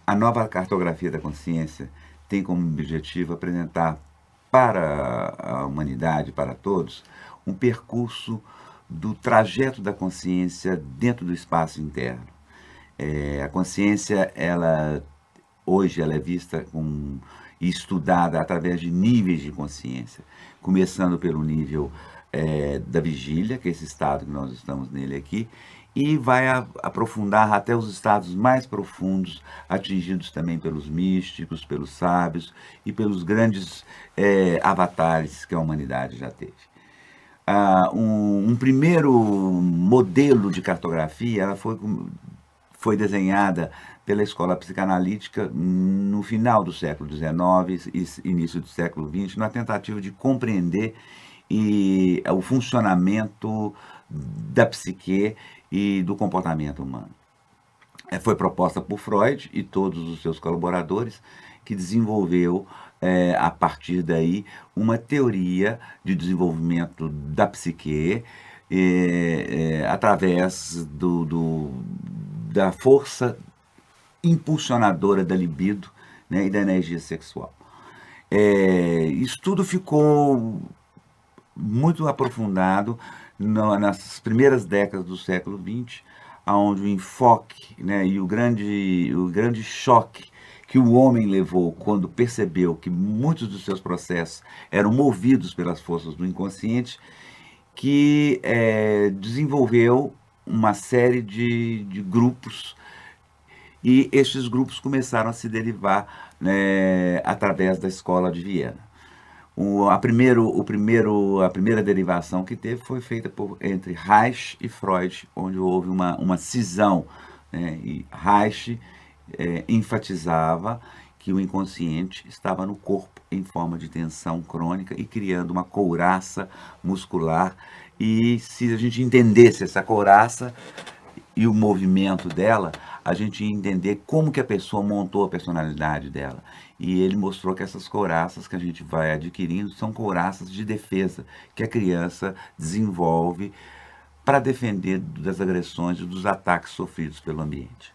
A nova cartografia da consciência tem como objetivo apresentar para a humanidade, para todos, um percurso do trajeto da consciência dentro do espaço interno. A consciência, hoje, ela é vista e estudada através de níveis de consciência, começando pelo nível da vigília, que é esse estado que nós estamos nele aqui, e vai aprofundar até os estados mais profundos, atingidos também pelos místicos, pelos sábios e pelos grandes avatares que a humanidade já teve. Um primeiro modelo de cartografia ela foi desenhada pela escola psicanalítica no final do século XIX e início do século XX, na tentativa de compreender o funcionamento da psique e do comportamento humano. Foi proposta por Freud e todos os seus colaboradores, que desenvolveu, a partir daí, uma teoria de desenvolvimento da psique através da força impulsionadora da libido, né, e da energia sexual. Isso tudo ficou muito aprofundado nas primeiras décadas do século XX, onde o enfoque, né, e o grande choque que o homem levou quando percebeu que muitos dos seus processos eram movidos pelas forças do inconsciente, que desenvolveu uma série de grupos, e estes grupos começaram a se derivar, né, através da escola de Viena. A primeira derivação que teve foi feita entre Reich e Freud, onde houve uma cisão, né, e Reich enfatizava que o inconsciente estava no corpo em forma de tensão crônica e criando uma couraça muscular, e se a gente entendesse essa couraça e o movimento dela, a gente ia entender como que a pessoa montou a personalidade dela. E ele mostrou que essas couraças que a gente vai adquirindo são couraças de defesa que a criança desenvolve para defender das agressões e dos ataques sofridos pelo ambiente.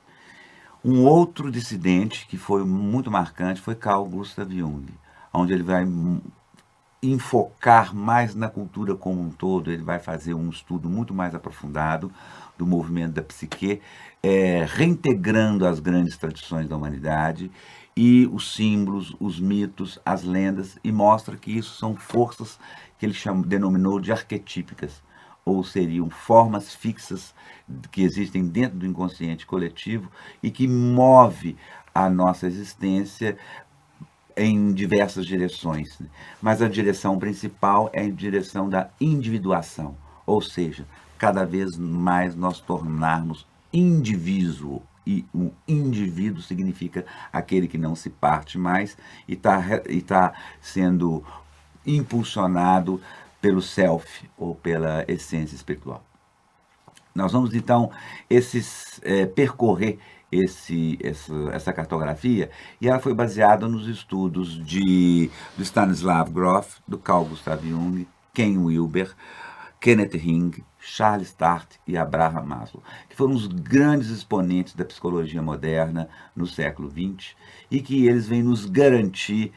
Um outro dissidente que foi muito marcante foi Carl Gustav Jung, onde ele vai enfocar mais na cultura como um todo. Ele vai fazer um estudo muito mais aprofundado do movimento da psique, reintegrando as grandes tradições da humanidade e os símbolos, os mitos, as lendas, e mostra que isso são forças que ele denominou de arquetípicas, ou seriam formas fixas que existem dentro do inconsciente coletivo e que move a nossa existência em diversas direções. Mas a direção principal é a direção da individuação, ou seja, cada vez mais nós tornarmos indivíduo, e o indivíduo significa aquele que não se parte mais e tá sendo impulsionado pelo self, ou pela essência espiritual. Nós vamos, então, percorrer essa cartografia, e ela foi baseada nos estudos do Stanislav Grof, do Carl Gustav Jung, Ken Wilber, Kenneth Ring, Charles Tart e Abraham Maslow, que foram os grandes exponentes da psicologia moderna no século XX, e que eles vêm nos garantir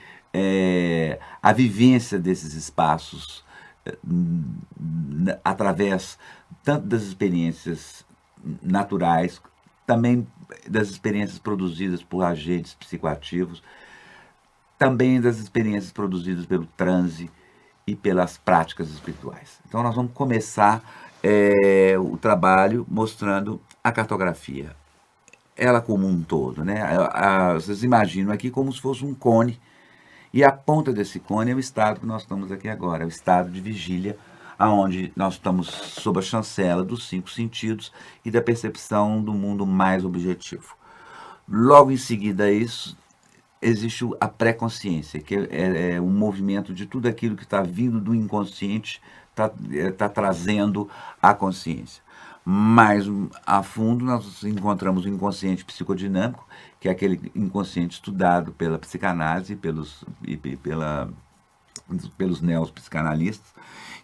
a vivência desses espaços através tanto das experiências naturais, também das experiências produzidas por agentes psicoativos, também das experiências produzidas pelo transe e pelas práticas espirituais. Então nós vamos começar o trabalho mostrando a cartografia, ela como um todo, né? Vocês imaginam aqui como se fosse um cone, e a ponta desse cone é o estado que nós estamos aqui agora, é o estado de vigília, onde nós estamos sob a chancela dos 5 sentidos e da percepção do mundo mais objetivo. Logo em seguida a isso, existe a pré-consciência, que é um movimento de tudo aquilo que está vindo do inconsciente, está trazendo a consciência. Mais a fundo, nós encontramos o inconsciente psicodinâmico, que é aquele inconsciente estudado pela psicanálise e pelos neopsicanalistas,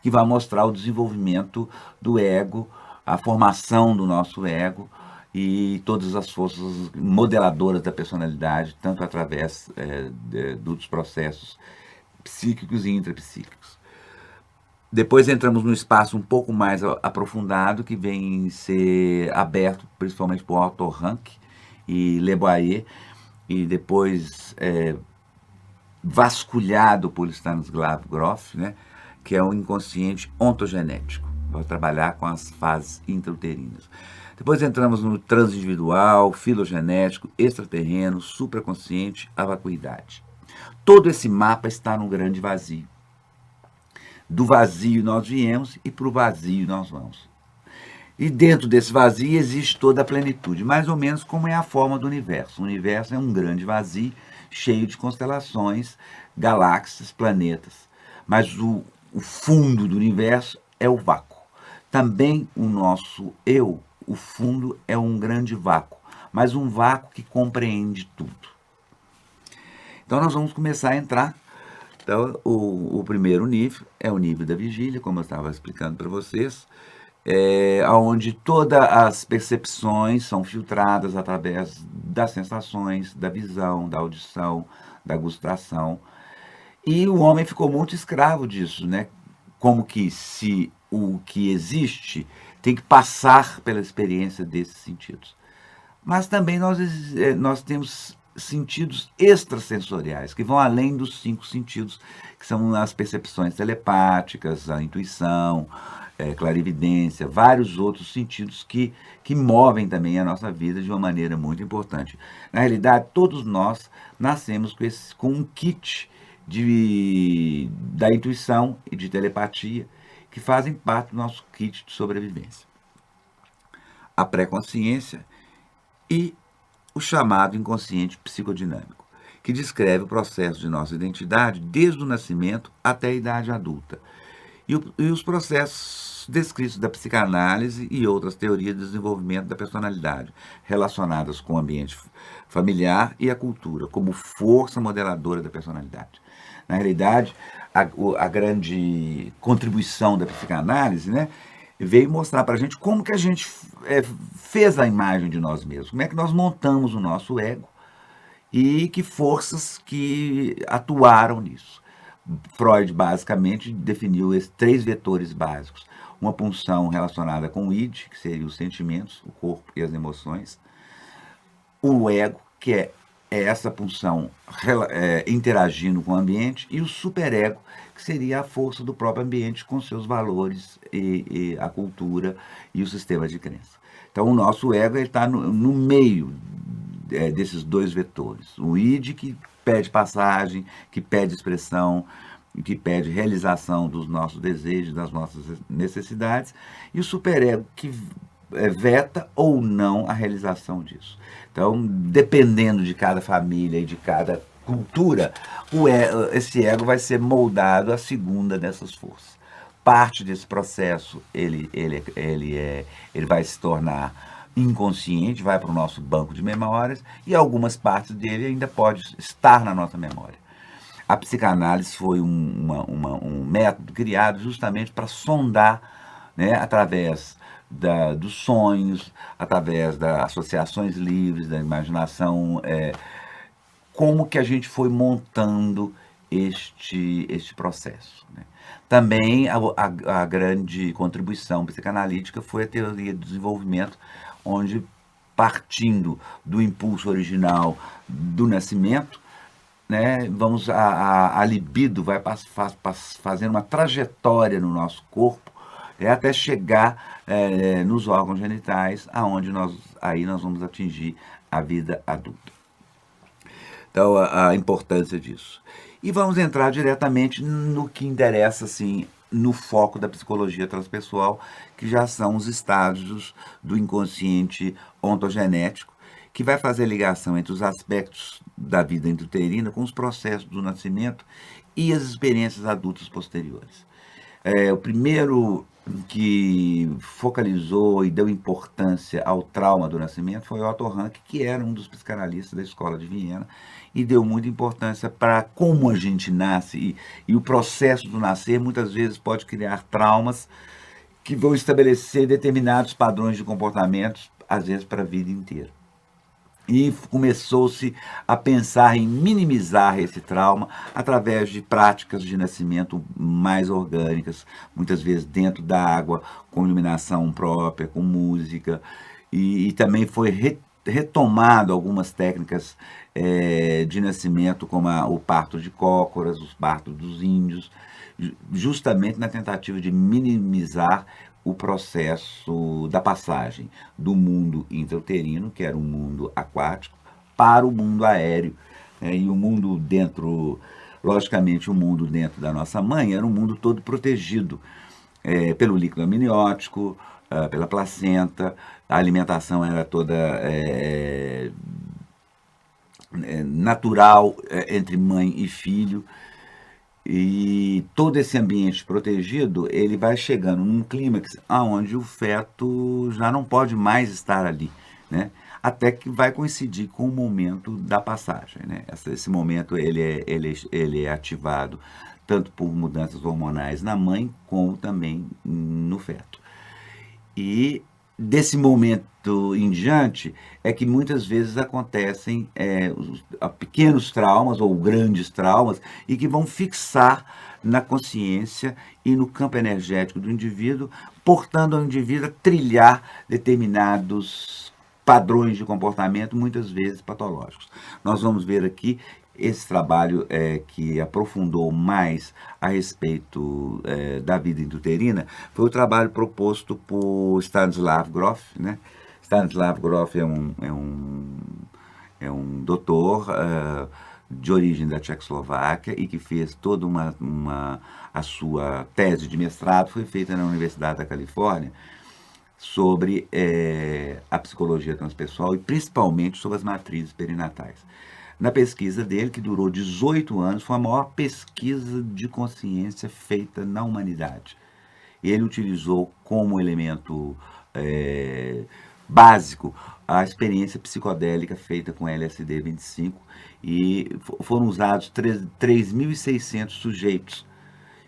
que vai mostrar o desenvolvimento do ego, a formação do nosso ego, e todas as forças modeladoras da personalidade, tanto através dos processos psíquicos e intrapsíquicos. Depois entramos no espaço um pouco mais aprofundado, que vem ser aberto principalmente por Otto Rank e Le Boyer, e depois vasculhado por Stanislav Grof, né, que é o inconsciente ontogenético. Vai trabalhar com as fases intrauterinas. Depois entramos no transindividual, filogenético, extraterreno, supraconsciente, a vacuidade. Todo esse mapa está num grande vazio. Do vazio nós viemos e para o vazio nós vamos. E dentro desse vazio existe toda a plenitude, mais ou menos como é a forma do universo. O universo é um grande vazio, cheio de constelações, galáxias, planetas. Mas o fundo do universo é o vácuo. Também o nosso eu, o fundo, é um grande vácuo, mas um vácuo que compreende tudo. Então nós vamos começar a entrar. Então, o primeiro nível é o nível da vigília, como eu estava explicando para vocês, onde todas as percepções são filtradas através das sensações, da visão, da audição, da gustação. E o homem ficou muito escravo disso, né? Como que se o que existe tem que passar pela experiência desses sentidos. Mas também nós temos sentidos extrasensoriais, que vão além dos 5 sentidos, que são as percepções telepáticas, a intuição, clarividência, vários outros sentidos que movem também a nossa vida de uma maneira muito importante. Na realidade, todos nós nascemos com um kit da intuição e de telepatia, que fazem parte do nosso kit de sobrevivência. A pré-consciência e o chamado inconsciente psicodinâmico, que descreve o processo de nossa identidade desde o nascimento até a idade adulta, e os processos descritos da psicanálise e outras teorias de desenvolvimento da personalidade, relacionadas com o ambiente familiar e a cultura, como força modeladora da personalidade. Na realidade, a grande contribuição da psicanálise, né, veio mostrar para a gente como que a gente fez a imagem de nós mesmos, como é que nós montamos o nosso ego e que forças que atuaram nisso. Freud, basicamente, definiu 3 vetores básicos. Uma pulsão relacionada com o id, que seriam os sentimentos, o corpo e as emoções. O ego, que é essa pulsão interagindo com o ambiente, e o superego, que seria a força do próprio ambiente com seus valores e a cultura e o sistema de crença. Então, o nosso ego está no meio desses 2 vetores. O id, que pede passagem, que pede expressão, que pede realização dos nossos desejos, das nossas necessidades, e o superego, que veta ou não a realização disso. Então, dependendo de cada família e de cada cultura, esse ego vai ser moldado à segunda dessas forças. Parte desse processo ele vai se tornar inconsciente, vai para o nosso banco de memórias, e algumas partes dele ainda pode estar na nossa memória. A psicanálise foi um método criado justamente para sondar, né, através dos sonhos, através das associações livres, da imaginação, como que a gente foi montando este processo, né? Também a grande contribuição psicanalítica foi a teoria do desenvolvimento, onde, partindo do impulso original do nascimento, né, a libido vai fazendo uma trajetória no nosso corpo, até chegar nos órgãos genitais, aonde nós vamos atingir a vida adulta. Então, a importância disso. E vamos entrar diretamente no que interessa, assim, no foco da psicologia transpessoal, que já são os estágios do inconsciente ontogenético, que vai fazer ligação entre os aspectos da vida intrauterina com os processos do nascimento e as experiências adultas posteriores. O primeiro que focalizou e deu importância ao trauma do nascimento foi Otto Rank, que era um dos psicanalistas da Escola de Viena, e deu muita importância para como a gente nasce, e o processo do nascer muitas vezes pode criar traumas que vão estabelecer determinados padrões de comportamentos às vezes para a vida inteira. E começou-se a pensar em minimizar esse trauma através de práticas de nascimento mais orgânicas, muitas vezes dentro da água, com iluminação própria, com música, e também foi retomado algumas técnicas de nascimento, como o parto de cócoras, os partos dos índios, justamente na tentativa de minimizar o processo da passagem do mundo intrauterino, que era um mundo aquático, para o mundo aéreo. E o mundo dentro, logicamente, o mundo dentro da nossa mãe era um mundo todo protegido pelo líquido amniótico, pela placenta, a alimentação era toda natural entre mãe e filho. E todo esse ambiente protegido, ele vai chegando num clímax aonde o feto já não pode mais estar ali, né? Até que vai coincidir com o momento da passagem, né? Esse momento ele é ativado tanto por mudanças hormonais na mãe, como também no feto. E desse momento em diante é que muitas vezes acontecem pequenos traumas ou grandes traumas e que vão fixar na consciência e no campo energético do indivíduo, portando ao indivíduo a trilhar determinados padrões de comportamento, muitas vezes patológicos. Nós vamos ver aqui esse trabalho que aprofundou mais a respeito da vida intrauterina foi o trabalho proposto por Stanislav Grof, né? Stanislav Grof é um doutor de origem da Tchecoslováquia e que fez toda a sua tese de mestrado, foi feita na Universidade da Califórnia, sobre a psicologia transpessoal e principalmente sobre as matrizes perinatais. Na pesquisa dele, que durou 18 anos, foi a maior pesquisa de consciência feita na humanidade. Ele utilizou como elemento básico a experiência psicodélica feita com LSD-25 e foram usados 3.600 sujeitos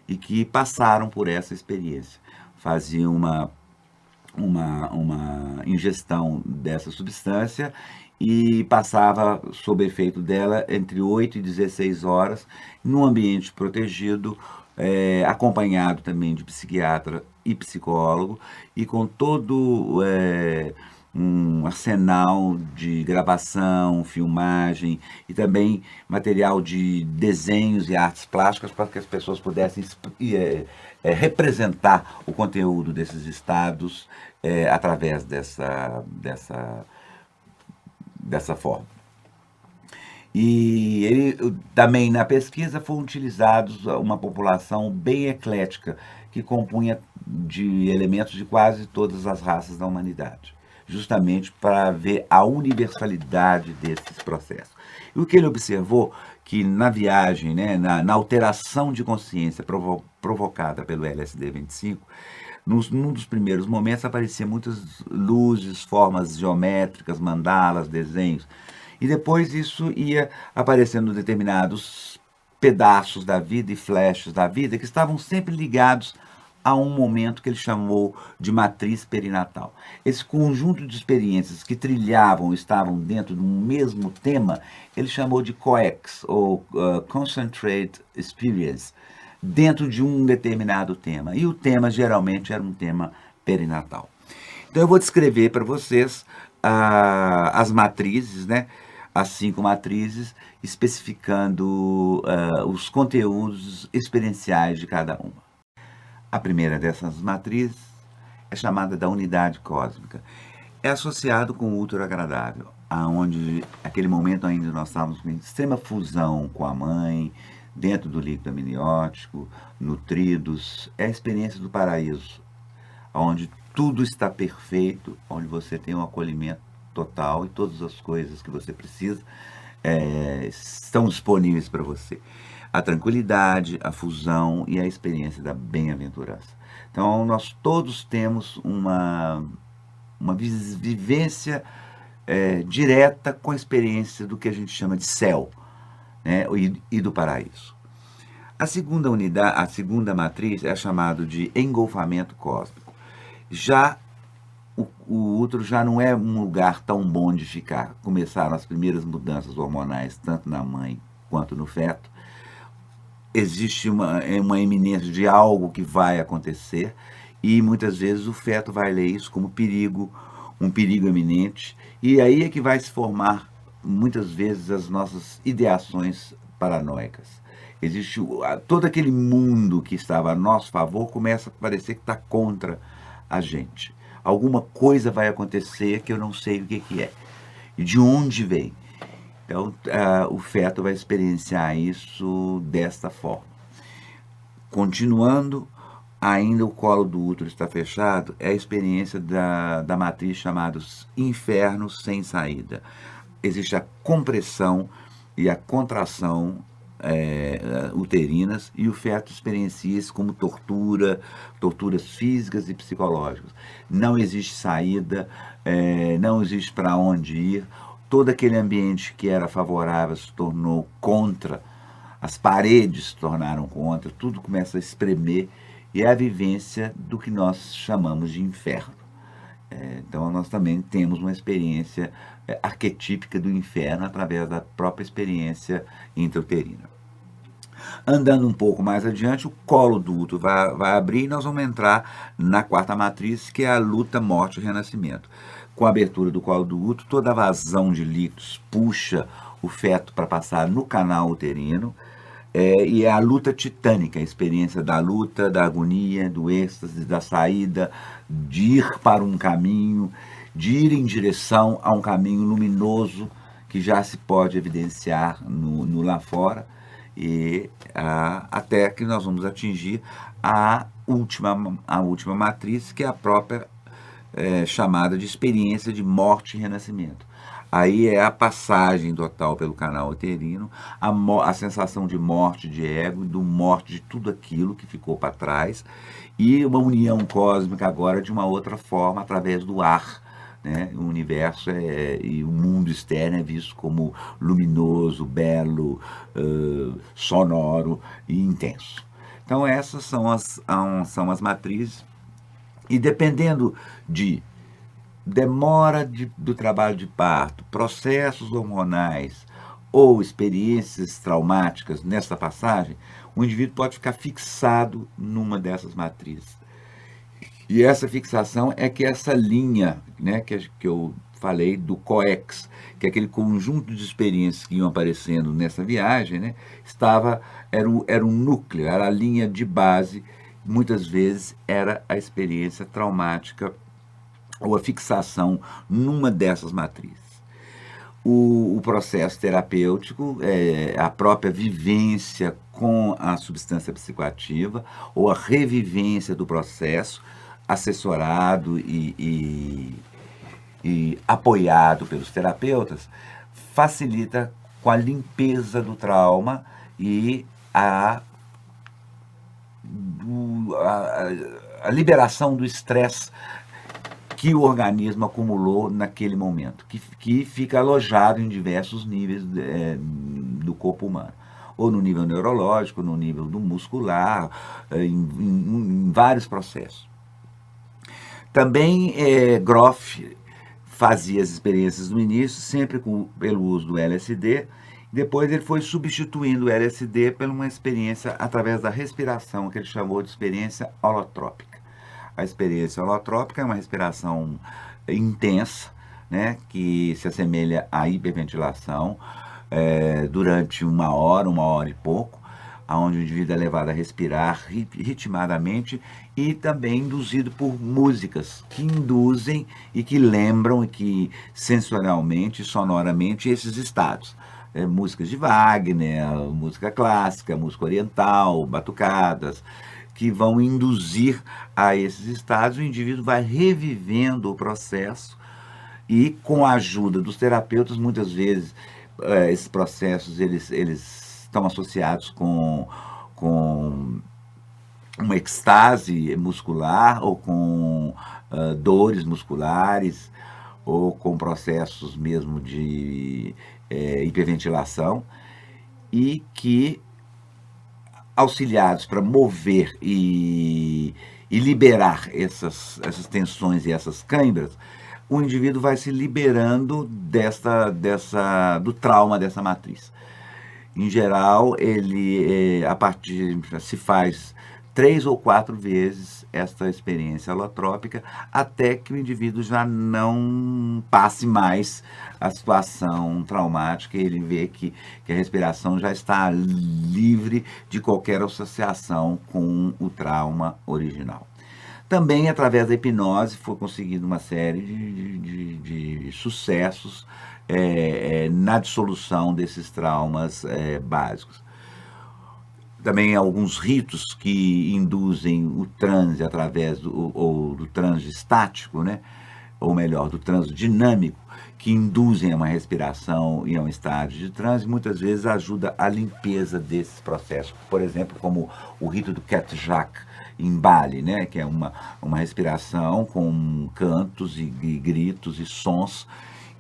e que passaram por essa experiência. Faziam uma ingestão dessa substância e passava sob efeito dela entre 8 e 16 horas num ambiente protegido, acompanhado também de psiquiatra e psicólogo e com todo um arsenal de gravação, filmagem e também material de desenhos e artes plásticas para que as pessoas pudessem representar o conteúdo desses estados através dessa forma. E ele também na pesquisa foram utilizados uma população bem eclética que compunha de elementos de quase todas as raças da humanidade, justamente para ver a universalidade desses processos. E o que ele observou que na viagem, né, na alteração de consciência provocada pelo LSD-25, num dos primeiros momentos apareciam muitas luzes, formas geométricas, mandalas, desenhos. E depois isso ia aparecendo determinados pedaços da vida e flashes da vida que estavam sempre ligados a um momento que ele chamou de matriz perinatal. Esse conjunto de experiências que trilhavam, estavam dentro de um mesmo tema, ele chamou de COEX, ou Concentrate Experience, dentro de um determinado tema. E o tema geralmente era um tema perinatal. Então eu vou descrever para vocês as matrizes, né? As 5 matrizes, especificando os conteúdos experienciais de cada uma. A primeira dessas matrizes é chamada da unidade cósmica. É associado com o útero agradável, aonde aquele momento ainda nós estávamos com extrema fusão com a mãe, dentro do líquido amniótico, nutridos. É a experiência do paraíso, onde tudo está perfeito, onde você tem um acolhimento total e todas as coisas que você precisa estão disponíveis para você. A tranquilidade, a fusão e a experiência da bem-aventurança. Então, nós todos temos uma vivência direta com a experiência do que a gente chama de céu, né, e do paraíso. A segunda unidade, a segunda matriz é chamada de engolfamento cósmico. Já o útero já não é um lugar tão bom de ficar. Começaram as primeiras mudanças hormonais, tanto na mãe quanto no feto. Existe uma iminência de algo que vai acontecer e muitas vezes o feto vai ler isso como perigo, um perigo iminente, e aí é que vai se formar muitas vezes as nossas ideações paranoicas. Existe todo aquele mundo que estava a nosso favor começa a parecer que está contra a gente. Alguma coisa vai acontecer que eu não sei o que é e de onde vem. Então, o feto vai experienciar isso desta forma. Continuando, ainda o colo do útero está fechado, é a experiência da matriz chamada inferno sem saída. Existe a compressão e a contração uterinas, e o feto experiencia isso como torturas físicas e psicológicas. Não existe saída, não existe para onde ir. Todo aquele ambiente que era favorável se tornou contra, as paredes se tornaram contra, tudo começa a espremer, e é a vivência do que nós chamamos de inferno. Então nós também temos uma experiência arquetípica do inferno através da própria experiência intrauterina. Andando um pouco mais adiante, o colo do útero vai abrir e nós vamos entrar na quarta matriz, que é a luta, morte e renascimento. Com a abertura do colo do útero, toda a vazão de líquidos puxa o feto para passar no canal uterino, e é a luta titânica, a experiência da luta, da agonia, do êxtase, da saída, de ir para um caminho, de ir em direção a um caminho luminoso que já se pode evidenciar no lá fora, e até que nós vamos atingir a última matriz, que é a própria chamada de experiência de morte e renascimento. Aí é a passagem total pelo canal uterino, a sensação de morte de ego, de morte de tudo aquilo que ficou para trás, e uma união cósmica agora de uma outra forma, através do ar. Né? O universo e o mundo externo é visto como luminoso, belo, sonoro e intenso. Então essas são as matrizes, e dependendo de demora do trabalho de parto, processos hormonais ou experiências traumáticas nessa passagem, o indivíduo pode ficar fixado numa dessas matrizes. E essa fixação é que essa linha, né, que eu falei do COEX, que é aquele conjunto de experiências que iam aparecendo nessa viagem, né, era um núcleo, era a linha de base, muitas vezes era a experiência traumática ou a fixação numa dessas matrizes. O processo terapêutico, a própria vivência com a substância psicoativa, ou a revivência do processo, assessorado e apoiado pelos terapeutas, facilita com a limpeza do trauma e a liberação do estresse que o organismo acumulou naquele momento, que fica alojado em diversos níveis do corpo humano, ou no nível neurológico, no nível do muscular, em vários processos. Também Grof fazia as experiências no início, sempre pelo uso do LSD, depois ele foi substituindo o LSD por uma experiência através da respiração, que ele chamou de experiência holotrópica. A experiência holotrópica é uma respiração intensa, né, que se assemelha à hiperventilação, durante uma hora e pouco, onde o indivíduo é levado a respirar ritmadamente e também induzido por músicas que induzem e que lembram e que sensorialmente, sonoramente, esses estados. Músicas de Wagner, música clássica, música oriental, batucadas, que vão induzir a esses estados, o indivíduo vai revivendo o processo, e com a ajuda dos terapeutas, muitas vezes esses processos eles estão associados com uma ecstase muscular, ou com dores musculares, ou com processos mesmo de hiperventilação, e que, auxiliados para mover e e liberar essas tensões e essas câimbras, o indivíduo vai se liberando do trauma dessa matriz. Em geral, ele se faz 3 ou 4 vezes esta experiência holotrópica até que o indivíduo já não passe mais a situação traumática e ele vê que a respiração já está livre de qualquer associação com o trauma original. Também, através da hipnose, foi conseguido uma série de sucessos na dissolução desses traumas básicos. Também alguns ritos que induzem o transe através do transe estático, né? Ou melhor, do transe dinâmico, que induzem a uma respiração e a um estágio de transe, muitas vezes ajuda a limpeza desses processos. Por exemplo, como o rito do Ketjak em Bali, né? Que é uma respiração com cantos e gritos e sons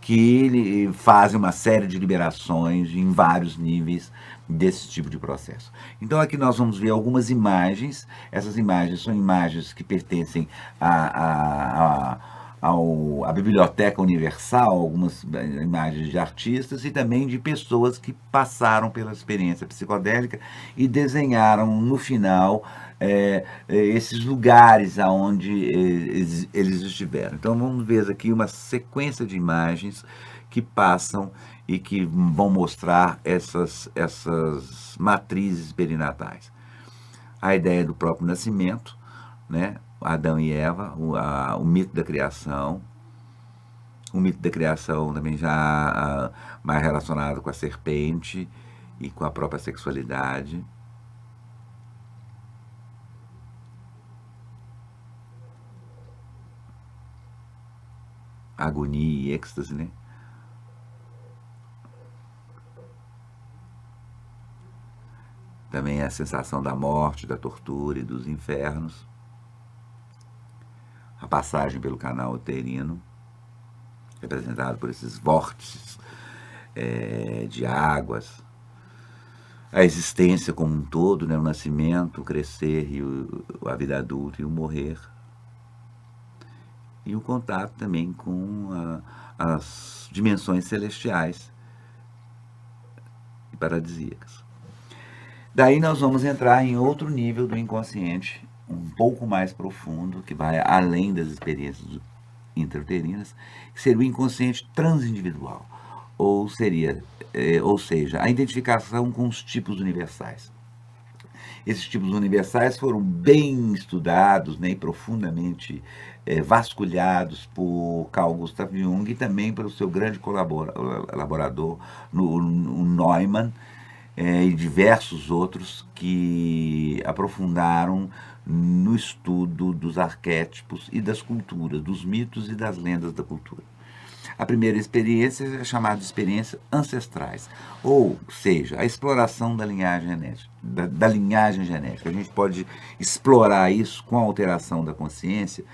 que fazem uma série de liberações em vários níveis desse tipo de processo. Então aqui nós vamos ver algumas imagens. Essas imagens são imagens que pertencem à Biblioteca Universal, algumas imagens de artistas e também de pessoas que passaram pela experiência psicodélica e desenharam no final esses lugares aonde eles estiveram. Então vamos ver aqui uma sequência de imagens que passam e que vão mostrar essas matrizes perinatais. A ideia do próprio nascimento, né? Adão e Eva, o mito da criação. O mito da criação também já mais relacionado com a serpente e com a própria sexualidade. Agonia e êxtase, né? Também a sensação da morte, da tortura e dos infernos. A passagem pelo canal uterino, representado por esses vórtices de águas. A existência como um todo, né? O nascimento, o crescer, e a vida adulta e o morrer. E o contato também com as dimensões celestiais e paradisíacas. Daí nós vamos entrar em outro nível do inconsciente, um pouco mais profundo, que vai além das experiências intrauterinas, que seria o inconsciente transindividual, ou seja, a identificação com os tipos universais. Esses tipos universais foram bem estudados, né, e profundamente vasculhados por Carl Gustav Jung e também pelo seu grande colaborador, o Neumann, e diversos outros que aprofundaram no estudo dos arquétipos e das culturas, dos mitos e das lendas da cultura. A primeira experiência é chamada de experiência ancestrais, ou seja, a exploração da linhagem genética. Da linhagem genética. A gente pode explorar isso com a alteração da consciência,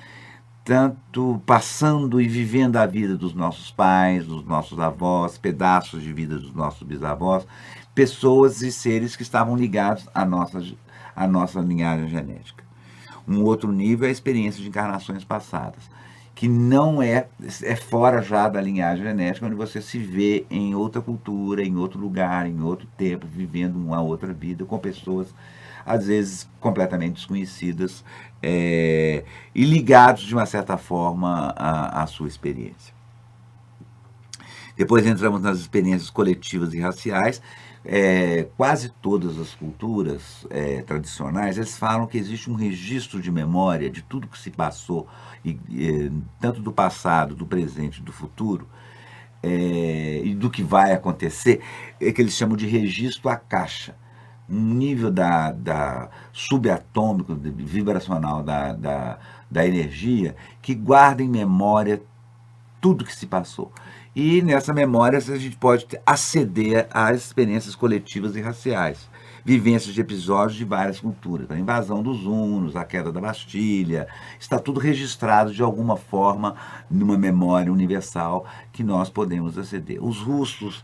tanto passando e vivendo a vida dos nossos pais, dos nossos avós, pedaços de vida dos nossos bisavós, pessoas e seres que estavam ligados à nossa linhagem genética. Um outro nível é a experiência de encarnações passadas, que não é fora já da linhagem genética, onde você se vê em outra cultura, em outro lugar, em outro tempo, vivendo uma outra vida com pessoas, às vezes, completamente desconhecidas e ligados, de uma certa forma, à sua experiência. Depois entramos nas experiências coletivas e raciais. Quase todas as culturas tradicionais, eles falam que existe um registro de memória de tudo que se passou, tanto do passado, do presente e do futuro, e do que vai acontecer, que eles chamam de registro Akasha, um nível subatômico, vibracional da energia, que guarda em memória tudo que se passou. E nessa memória a gente pode aceder às experiências coletivas e raciais, vivências de episódios de várias culturas, a invasão dos hunos, a queda da Bastilha, está tudo registrado de alguma forma numa memória universal que nós podemos aceder. Os russos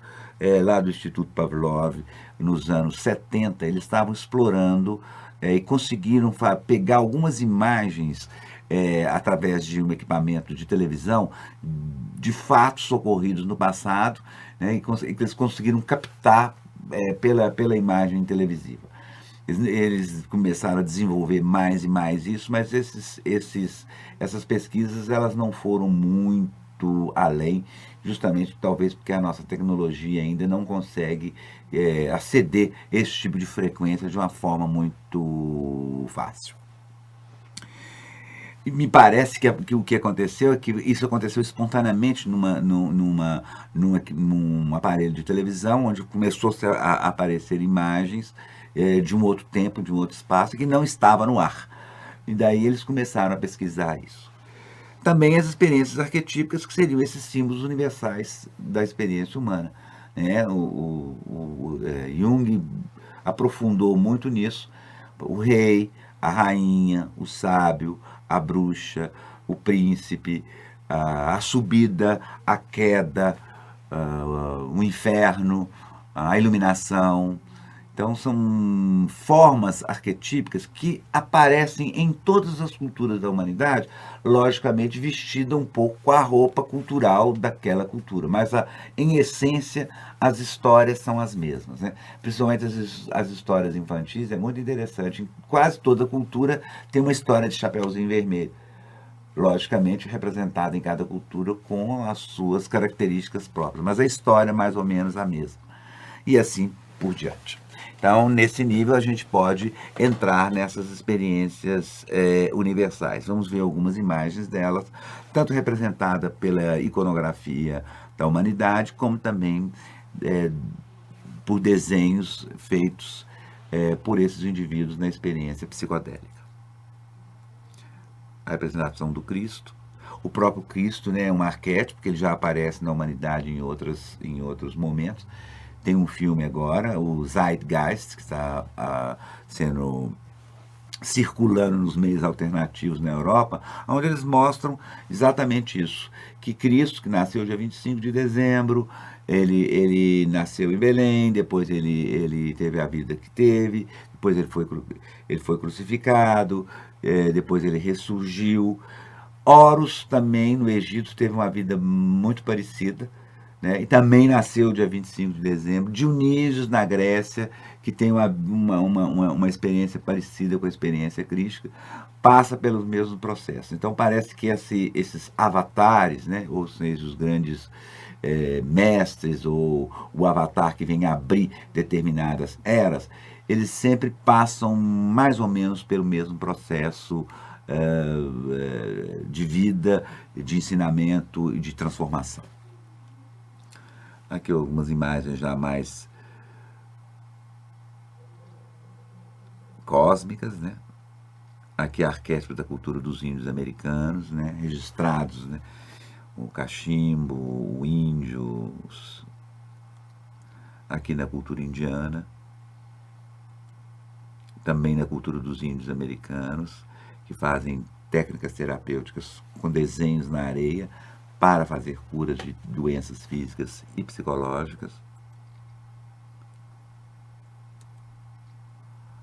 lá do Instituto Pavlov, nos anos 70, eles estavam explorando e conseguiram pegar algumas imagens através de um equipamento de televisão de fatos ocorridos no passado, né, e eles conseguiram captar pela imagem televisiva. Eles começaram a desenvolver mais e mais isso, mas essas pesquisas elas não foram muito além, justamente talvez porque a nossa tecnologia ainda não consegue aceder esse tipo de frequência de uma forma muito fácil. E me parece que o que aconteceu é que isso aconteceu espontaneamente num aparelho de televisão, onde começou a aparecer imagens de um outro tempo, de um outro espaço, que não estava no ar. E daí eles começaram a pesquisar isso. Também as experiências arquetípicas, que seriam esses símbolos universais da experiência humana, né? Jung aprofundou muito nisso. O rei, a rainha, o sábio, a bruxa, o príncipe, a subida, a queda, o inferno, a iluminação. Então, são formas arquetípicas que aparecem em todas as culturas da humanidade, logicamente vestida um pouco com a roupa cultural daquela cultura, mas em essência as histórias são as mesmas, né? Principalmente as histórias infantis, é muito interessante. Em quase toda cultura tem uma história de Chapeuzinho Vermelho, logicamente representada em cada cultura com as suas características próprias, mas a história é mais ou menos a mesma. E assim por diante. Então, nesse nível, a gente pode entrar nessas experiências universais. Vamos ver algumas imagens delas, tanto representada pela iconografia da humanidade, como também por desenhos feitos por esses indivíduos na experiência psicodélica. A representação do Cristo. O próprio Cristo, né, é um arquétipo, que ele já aparece na humanidade em outros momentos. Tem um filme agora, o Zeitgeist, que está circulando nos meios alternativos na Europa, onde eles mostram exatamente isso, que Cristo, que nasceu dia 25 de dezembro, ele nasceu em Belém, depois ele teve a vida que teve, depois ele foi crucificado, depois ele ressurgiu. Horus também, no Egito, teve uma vida muito parecida, né? E também nasceu dia 25 de dezembro. Dionísios, na Grécia, que tem uma experiência parecida com a experiência crística, passa pelos mesmos processos. Então, parece que esses avatares, né, ou seja, os grandes mestres, ou o avatar que vem abrir determinadas eras, eles sempre passam mais ou menos pelo mesmo processo de vida, de ensinamento e de transformação. Aqui algumas imagens já mais cósmicas, né? Aqui arquétipo da cultura dos índios americanos, né? Registrados, né? O cachimbo, o índio, aqui na cultura indiana, também na cultura dos índios americanos, que fazem técnicas terapêuticas com desenhos na areia para fazer curas de doenças físicas e psicológicas.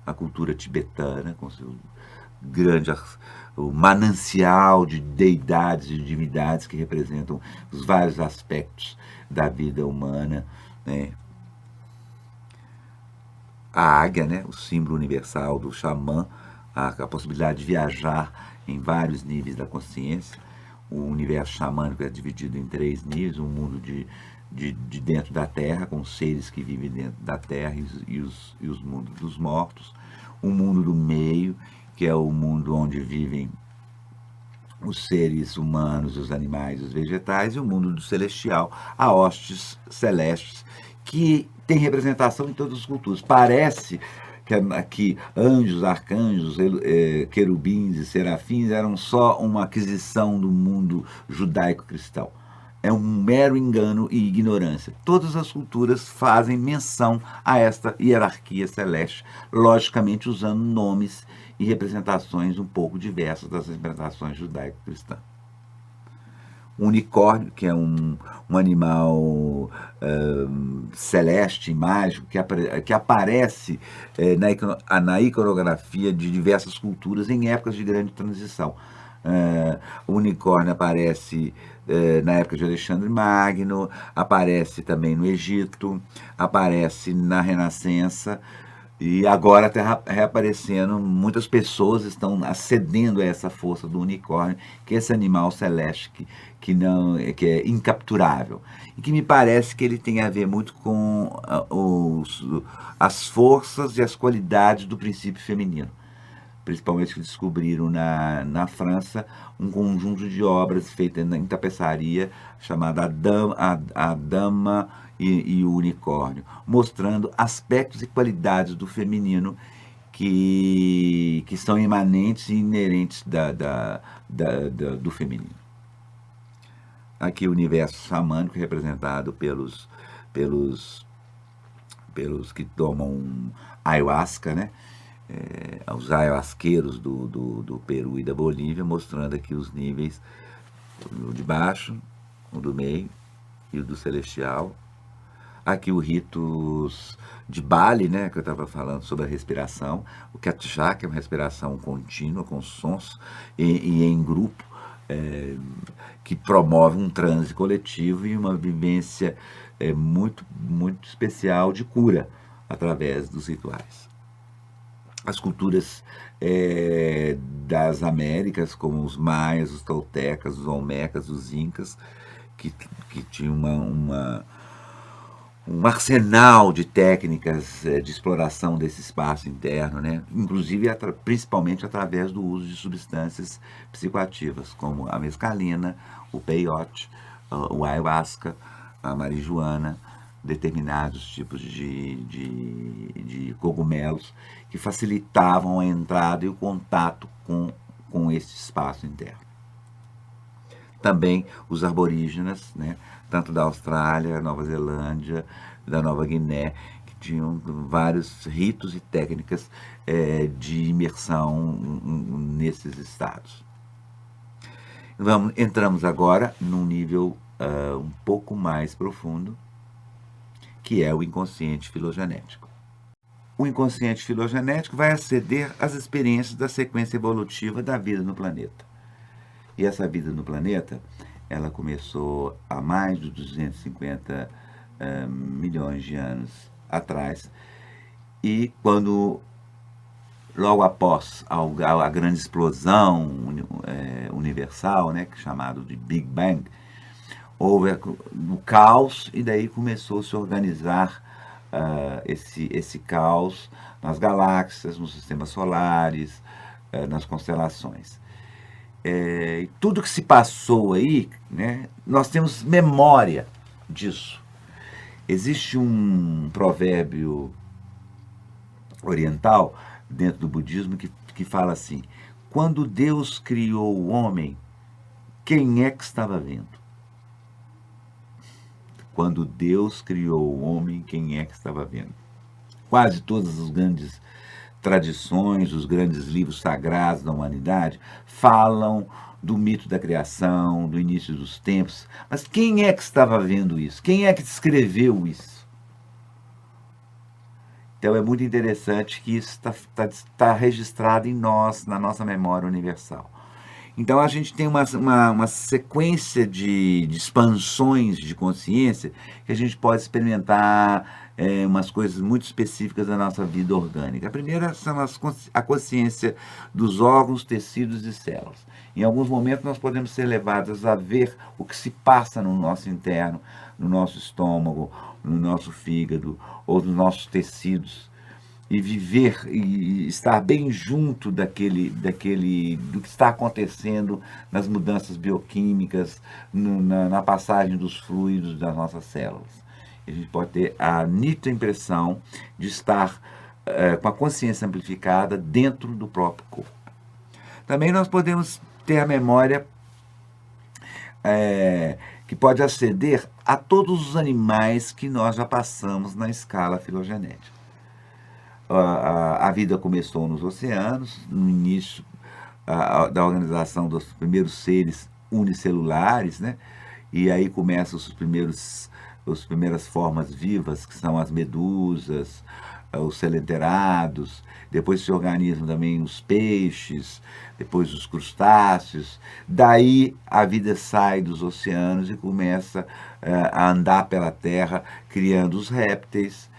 A cultura tibetana, com seu grande o manancial de deidades e divindades que representam os vários aspectos da vida humana, né? A águia, né? O símbolo universal do xamã, a possibilidade de viajar em vários níveis da consciência. O universo xamânico é dividido em 3 níveis: um mundo de dentro da Terra, com seres que vivem dentro da Terra e os mundos dos mortos, o mundo do meio, que é o mundo onde vivem os seres humanos, os animais, os vegetais, e o mundo do celestial, a hostes celestes, que tem representação em todas as culturas. Parece que aqui anjos, arcanjos, querubins e serafins eram só uma aquisição do mundo judaico-cristão. É um mero engano e ignorância. Todas as culturas fazem menção a esta hierarquia celeste, logicamente usando nomes e representações um pouco diversas das representações judaico-cristãs. O unicórnio, que é um animal celeste, mágico, que aparece na iconografia de diversas culturas em épocas de grande transição. O unicórnio aparece na época de Alexandre Magno, aparece também no Egito, aparece na Renascença, e agora está reaparecendo. Muitas pessoas estão acedendo a essa força do unicórnio, que é esse animal celeste que é incapturável. E que me parece que ele tem a ver muito com as forças e as qualidades do princípio feminino. Principalmente que descobriram na França um conjunto de obras feitas em tapeçaria chamada A Dama e o Unicórnio, mostrando aspectos e qualidades do feminino que são imanentes e inerentes do feminino. Aqui o universo xamânico representado pelos que tomam ayahuasca, né? Os ayahuasqueiros do Peru e da Bolívia, mostrando aqui os níveis, o de baixo, o do meio e o do celestial. Aqui o ritos de Bali, né, que eu estava falando sobre a respiração, o Catchá, que é uma respiração contínua, com sons e em grupo, que promove um transe coletivo e uma vivência muito, muito especial de cura através dos rituais. As culturas das Américas, como os maias, os toltecas, os olmecas, os incas, que tinham um arsenal de técnicas de exploração desse espaço interno, né? Inclusive principalmente através do uso de substâncias psicoativas, como a mescalina, o peyote, o ayahuasca, a marijuana, determinados tipos de cogumelos que facilitavam a entrada e o contato com esse espaço interno. Também os aborígenas, né, tanto da Austrália, Nova Zelândia, da Nova Guiné, que tinham vários ritos e técnicas de imersão nesses estados. Entramos agora num nível um pouco mais profundo, que é o inconsciente filogenético. O inconsciente filogenético vai aceder às experiências da sequência evolutiva da vida no planeta. E essa vida no planeta, ela começou há mais de 250 milhões de anos atrás, e quando, logo após a grande explosão universal, né, chamado de Big Bang, houve o caos, e daí começou a se organizar esse caos nas galáxias, nos sistemas solares, nas constelações. Tudo que se passou aí, né, nós temos memória disso. Existe um provérbio oriental, dentro do budismo, que fala assim: quando Deus criou o homem, quem é que estava vendo? Quando Deus criou o homem, quem é que estava vendo? Quase todas as grandes tradições, os grandes livros sagrados da humanidade falam do mito da criação, do início dos tempos. Mas quem é que estava vendo isso? Quem é que escreveu isso? Então é muito interessante que isso está registrado em nós, na nossa memória universal. Então a gente tem uma sequência de expansões de consciência que a gente pode experimentar umas coisas muito específicas da nossa vida orgânica. A primeira são a consciência dos órgãos, tecidos e células. Em alguns momentos nós podemos ser levados a ver o que se passa no nosso interno, no nosso estômago, no nosso fígado ou nos nossos tecidos, e viver e estar bem junto do que está acontecendo nas mudanças bioquímicas, na passagem dos fluidos das nossas células. A gente pode ter a nítida impressão de estar com a consciência amplificada dentro do próprio corpo. Também nós podemos ter a memória que pode aceder a todos os animais que nós já passamos na escala filogenética. A vida começou nos oceanos, no início da organização dos primeiros seres unicelulares, né? E aí começam as primeiras formas vivas, que são as medusas, os selenterados, depois se organizam também os peixes, depois os crustáceos. Daí a vida sai dos oceanos e começa a andar pela terra, criando os répteis,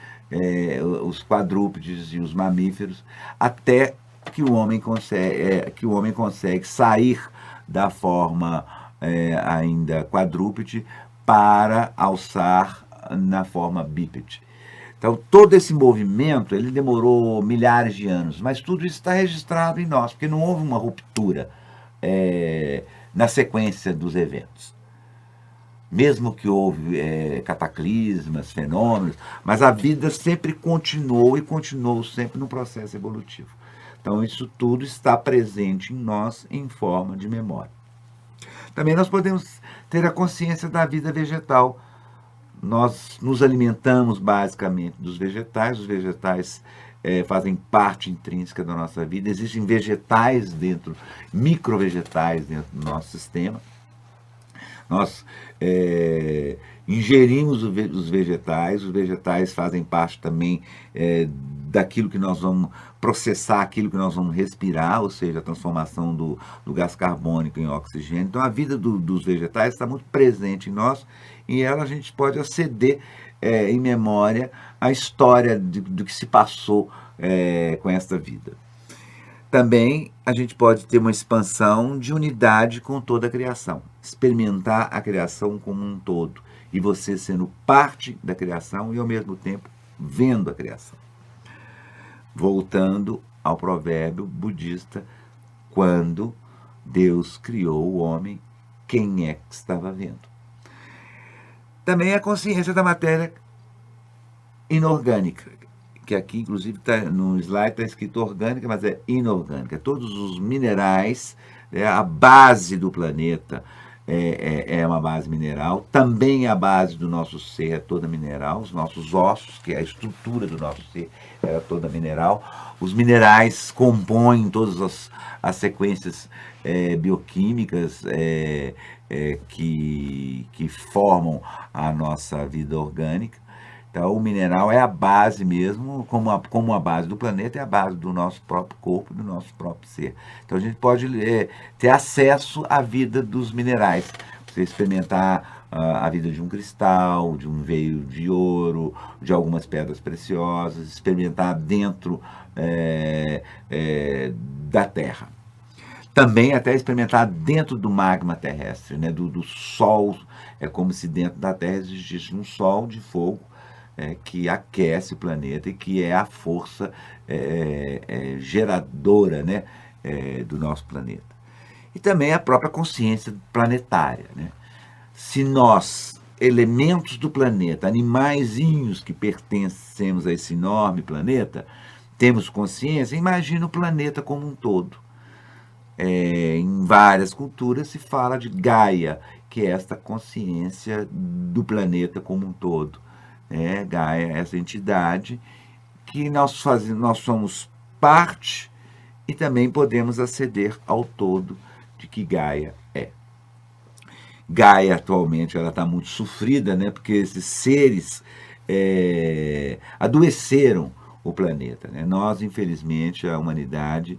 os quadrúpedes e os mamíferos, até que o homem consegue sair da forma ainda quadrúpede para alçar na forma bípede. Então, todo esse movimento, ele demorou milhares de anos, mas tudo isso está registrado em nós, porque não houve uma ruptura na sequência dos eventos. Mesmo que houve cataclismas, fenômenos, mas a vida sempre continuou e continuou sempre no processo evolutivo. Então, isso tudo está presente em nós em forma de memória. Também nós podemos ter a consciência da vida vegetal. Nós nos alimentamos basicamente dos vegetais, os vegetais fazem parte intrínseca da nossa vida. Existem vegetais dentro, microvegetais dentro do nosso sistema. Nós ingerimos os vegetais fazem parte também daquilo que nós vamos processar, aquilo que nós vamos respirar, ou seja, a transformação do gás carbônico em oxigênio. Então, a vida dos vegetais está muito presente em nós e ela a gente pode aceder em memória a história do que se passou com esta vida. Também a gente pode ter uma expansão de unidade com toda a criação, experimentar a criação como um todo, e você sendo parte da criação e, ao mesmo tempo, vendo a criação. Voltando ao provérbio budista, quando Deus criou o homem, quem é que estava vendo? Também a consciência da matéria inorgânica, que aqui, inclusive, no slide está escrito orgânica, mas é inorgânica. Todos os minerais, a base do planeta é uma base mineral, também a base do nosso ser é toda mineral, os nossos ossos, que é a estrutura do nosso ser, é toda mineral. Os minerais compõem todas as sequências bioquímicas que formam a nossa vida orgânica. Então, o mineral é a base mesmo, como a base do planeta, é a base do nosso próprio corpo, do nosso próprio ser. Então, a gente pode ter acesso à vida dos minerais. Você experimentar a vida de um cristal, de um veio de ouro, de algumas pedras preciosas, experimentar dentro da Terra. Também até experimentar dentro do magma terrestre, né, do Sol. É como se dentro da Terra existisse um sol de fogo, que aquece o planeta e que é a força geradora, né, do nosso planeta. E também a própria consciência planetária, né? Se nós, elementos do planeta, animaizinhos que pertencemos a esse enorme planeta, temos consciência, imagina o planeta como um todo. Em várias culturas se fala de Gaia, que é esta consciência do planeta como um todo. Gaia é essa entidade que nós somos parte e também podemos aceder ao todo de que Gaia é. Gaia atualmente ela está muito sofrida, né, porque esses seres adoeceram o planeta, né? Nós, infelizmente, a humanidade,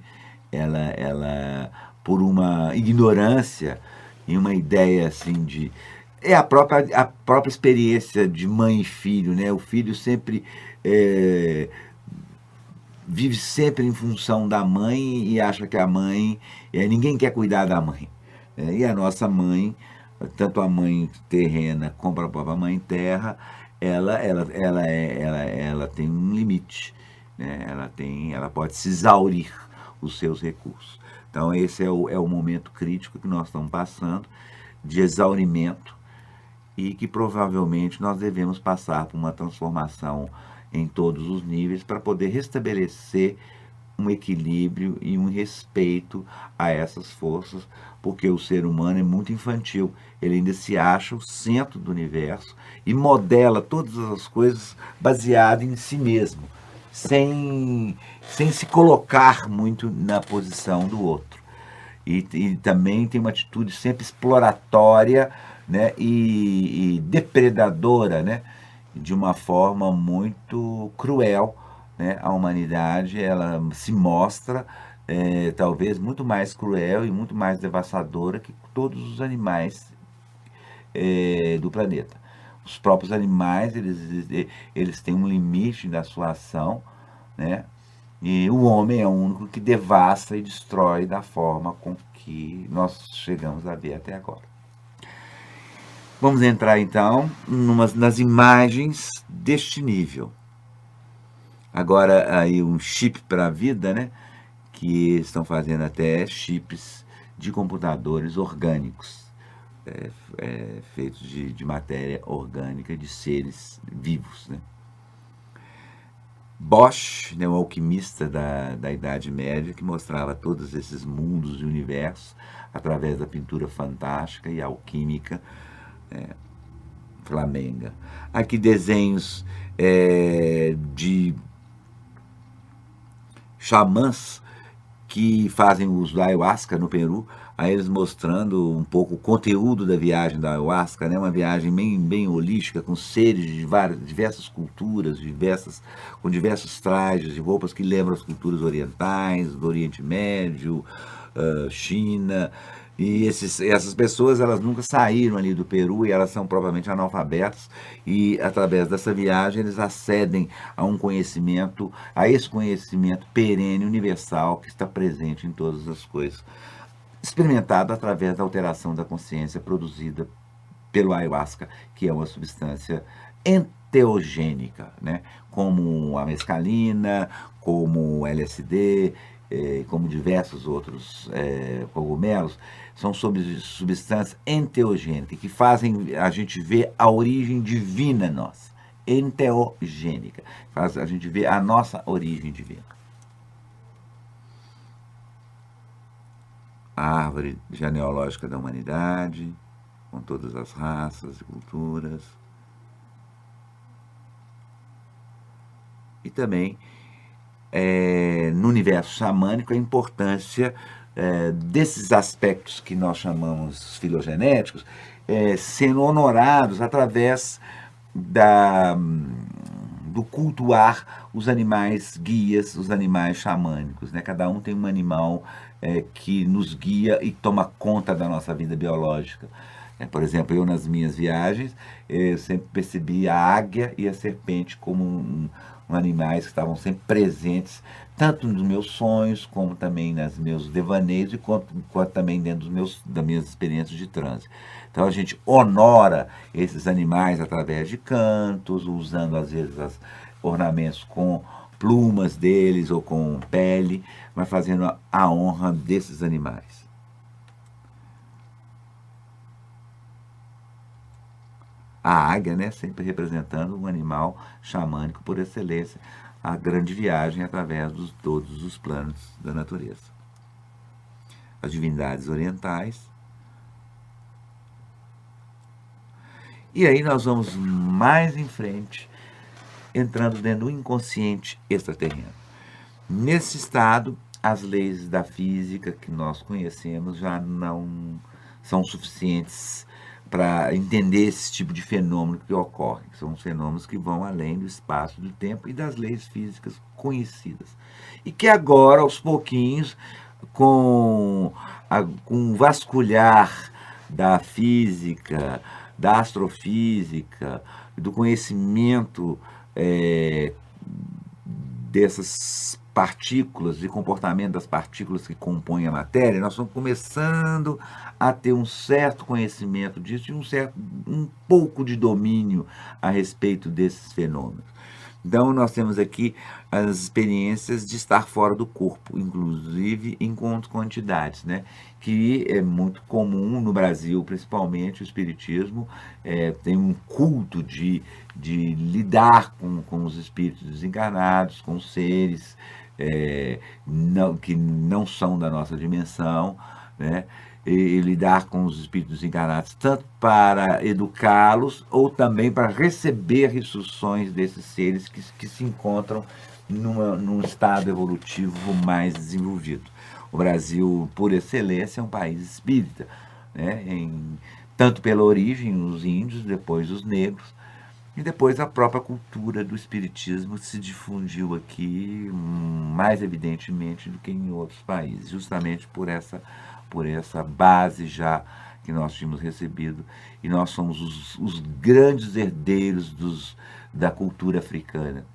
ela por uma ignorância e uma ideia assim de a própria experiência de mãe e filho, né? O filho sempre vive sempre em função da mãe e acha que a mãe... ninguém quer cuidar da mãe. E a nossa mãe, tanto a mãe terrena como a própria mãe terra, ela tem um limite, né? Ela pode se exaurir os seus recursos. Então, esse é o momento crítico que nós estamos passando, de exaurimento, e que provavelmente nós devemos passar por uma transformação em todos os níveis para poder restabelecer um equilíbrio e um respeito a essas forças, porque o ser humano é muito infantil, ele ainda se acha o centro do universo e modela todas as coisas baseado em si mesmo, sem se colocar muito na posição do outro. e também tem uma atitude sempre exploratória, né, e depredadora, né, de uma forma muito cruel, né? A humanidade ela se mostra talvez muito mais cruel e muito mais devastadora que todos os animais do planeta. Os próprios animais eles têm um limite da sua ação, né? E o homem é o único que devasta e destrói da forma com que nós chegamos a ver até agora. Vamos entrar então nas imagens deste nível. Agora aí um chip para a vida, né? Que estão fazendo até chips de computadores orgânicos, feitos de matéria orgânica de seres vivos, né? Bosch, né, um alquimista da Idade Média, que mostrava todos esses mundos e universos através da pintura fantástica e alquímica flamenga. Aqui desenhos de xamãs que fazem uso da ayahuasca no Peru, aí eles mostrando um pouco o conteúdo da viagem da ayahuasca, né? Uma viagem bem holística, com seres de diversas culturas, com diversos trajes e roupas que lembram as culturas orientais, do Oriente Médio, China. E essas pessoas elas nunca saíram ali do Peru e elas são propriamente analfabetas, e através dessa viagem eles acedem a esse conhecimento perene, universal, que está presente em todas as coisas, experimentado através da alteração da consciência produzida pelo ayahuasca, que é uma substância enteogênica, né? Como a mescalina, como o LSD, como diversos outros cogumelos, são substâncias enteogênicas, que fazem a gente ver a origem divina nossa. Enteogênica. Faz a gente ver a nossa origem divina. A árvore genealógica da humanidade, com todas as raças e culturas. E também, no universo xamânico, a importância desses aspectos que nós chamamos filogenéticos sendo honorados através do cultuar os animais guias, os animais xamânicos, né? Cada um tem um animal que nos guia e toma conta da nossa vida biológica. Por exemplo, eu nas minhas viagens, eu sempre percebi a águia e a serpente como animais que estavam sempre presentes, tanto nos meus sonhos, como também nos meus devaneios, e quanto também dentro das minhas experiências de transe. Então a gente honora esses animais através de cantos, usando às vezes ornamentos com plumas deles ou com pele, mas fazendo a honra desses animais. A águia, né, sempre representando um animal xamânico por excelência, a grande viagem através de todos os planos da natureza. As divindades orientais. E aí nós vamos mais em frente, entrando dentro do inconsciente extraterreno. Nesse estado, as leis da física que nós conhecemos já não são suficientes para entender esse tipo de fenômeno que ocorre. São os fenômenos que vão além do espaço, do tempo e das leis físicas conhecidas. E que agora, aos pouquinhos, com o vasculhar da física, da astrofísica, do conhecimento dessas partículas, de comportamento das partículas que compõem a matéria, nós estamos começando a ter um certo conhecimento disso e um pouco de domínio a respeito desses fenômenos. Então, nós temos aqui as experiências de estar fora do corpo, inclusive encontros com entidades, né? Que é muito comum no Brasil, principalmente o espiritismo tem um culto de lidar com os espíritos desencarnados, com seres que não são da nossa dimensão, né? E lidar com os espíritos encarnados, tanto para educá-los ou também para receber instruções desses seres que se encontram num estado evolutivo mais desenvolvido. O Brasil, por excelência, é um país espírita, né? Tanto pela origem, os índios, depois os negros, e depois a própria cultura do espiritismo se difundiu aqui mais evidentemente do que em outros países, justamente por essa base já que nós tínhamos recebido, e nós somos os grandes herdeiros da cultura africana,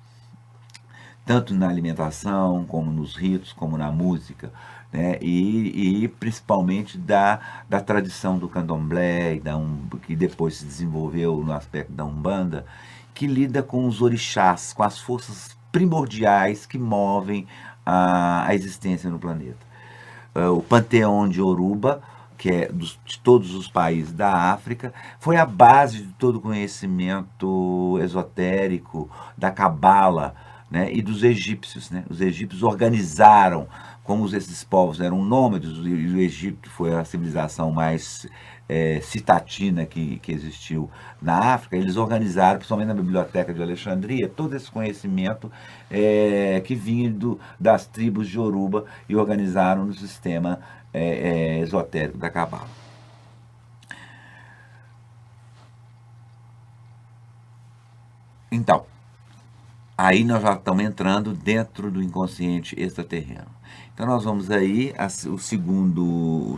tanto na alimentação, como nos ritos, como na música, né? E principalmente da tradição do candomblé, que depois se desenvolveu no aspecto da Umbanda, que lida com os orixás, com as forças primordiais que movem a existência no planeta. O Panteão de Oruba, que é de todos os países da África, foi a base de todo o conhecimento esotérico, da Cabala, né, e dos egípcios. Né? Os egípcios organizaram, como esses povos eram nômades, e o Egito foi a civilização mais citatina que existiu na África, eles organizaram, principalmente na Biblioteca de Alexandria, todo esse conhecimento que vinha das tribos de Yoruba e organizaram no sistema esotérico da Cabala. Então, aí nós já estamos entrando dentro do inconsciente extraterreno. Então nós vamos aí a segundo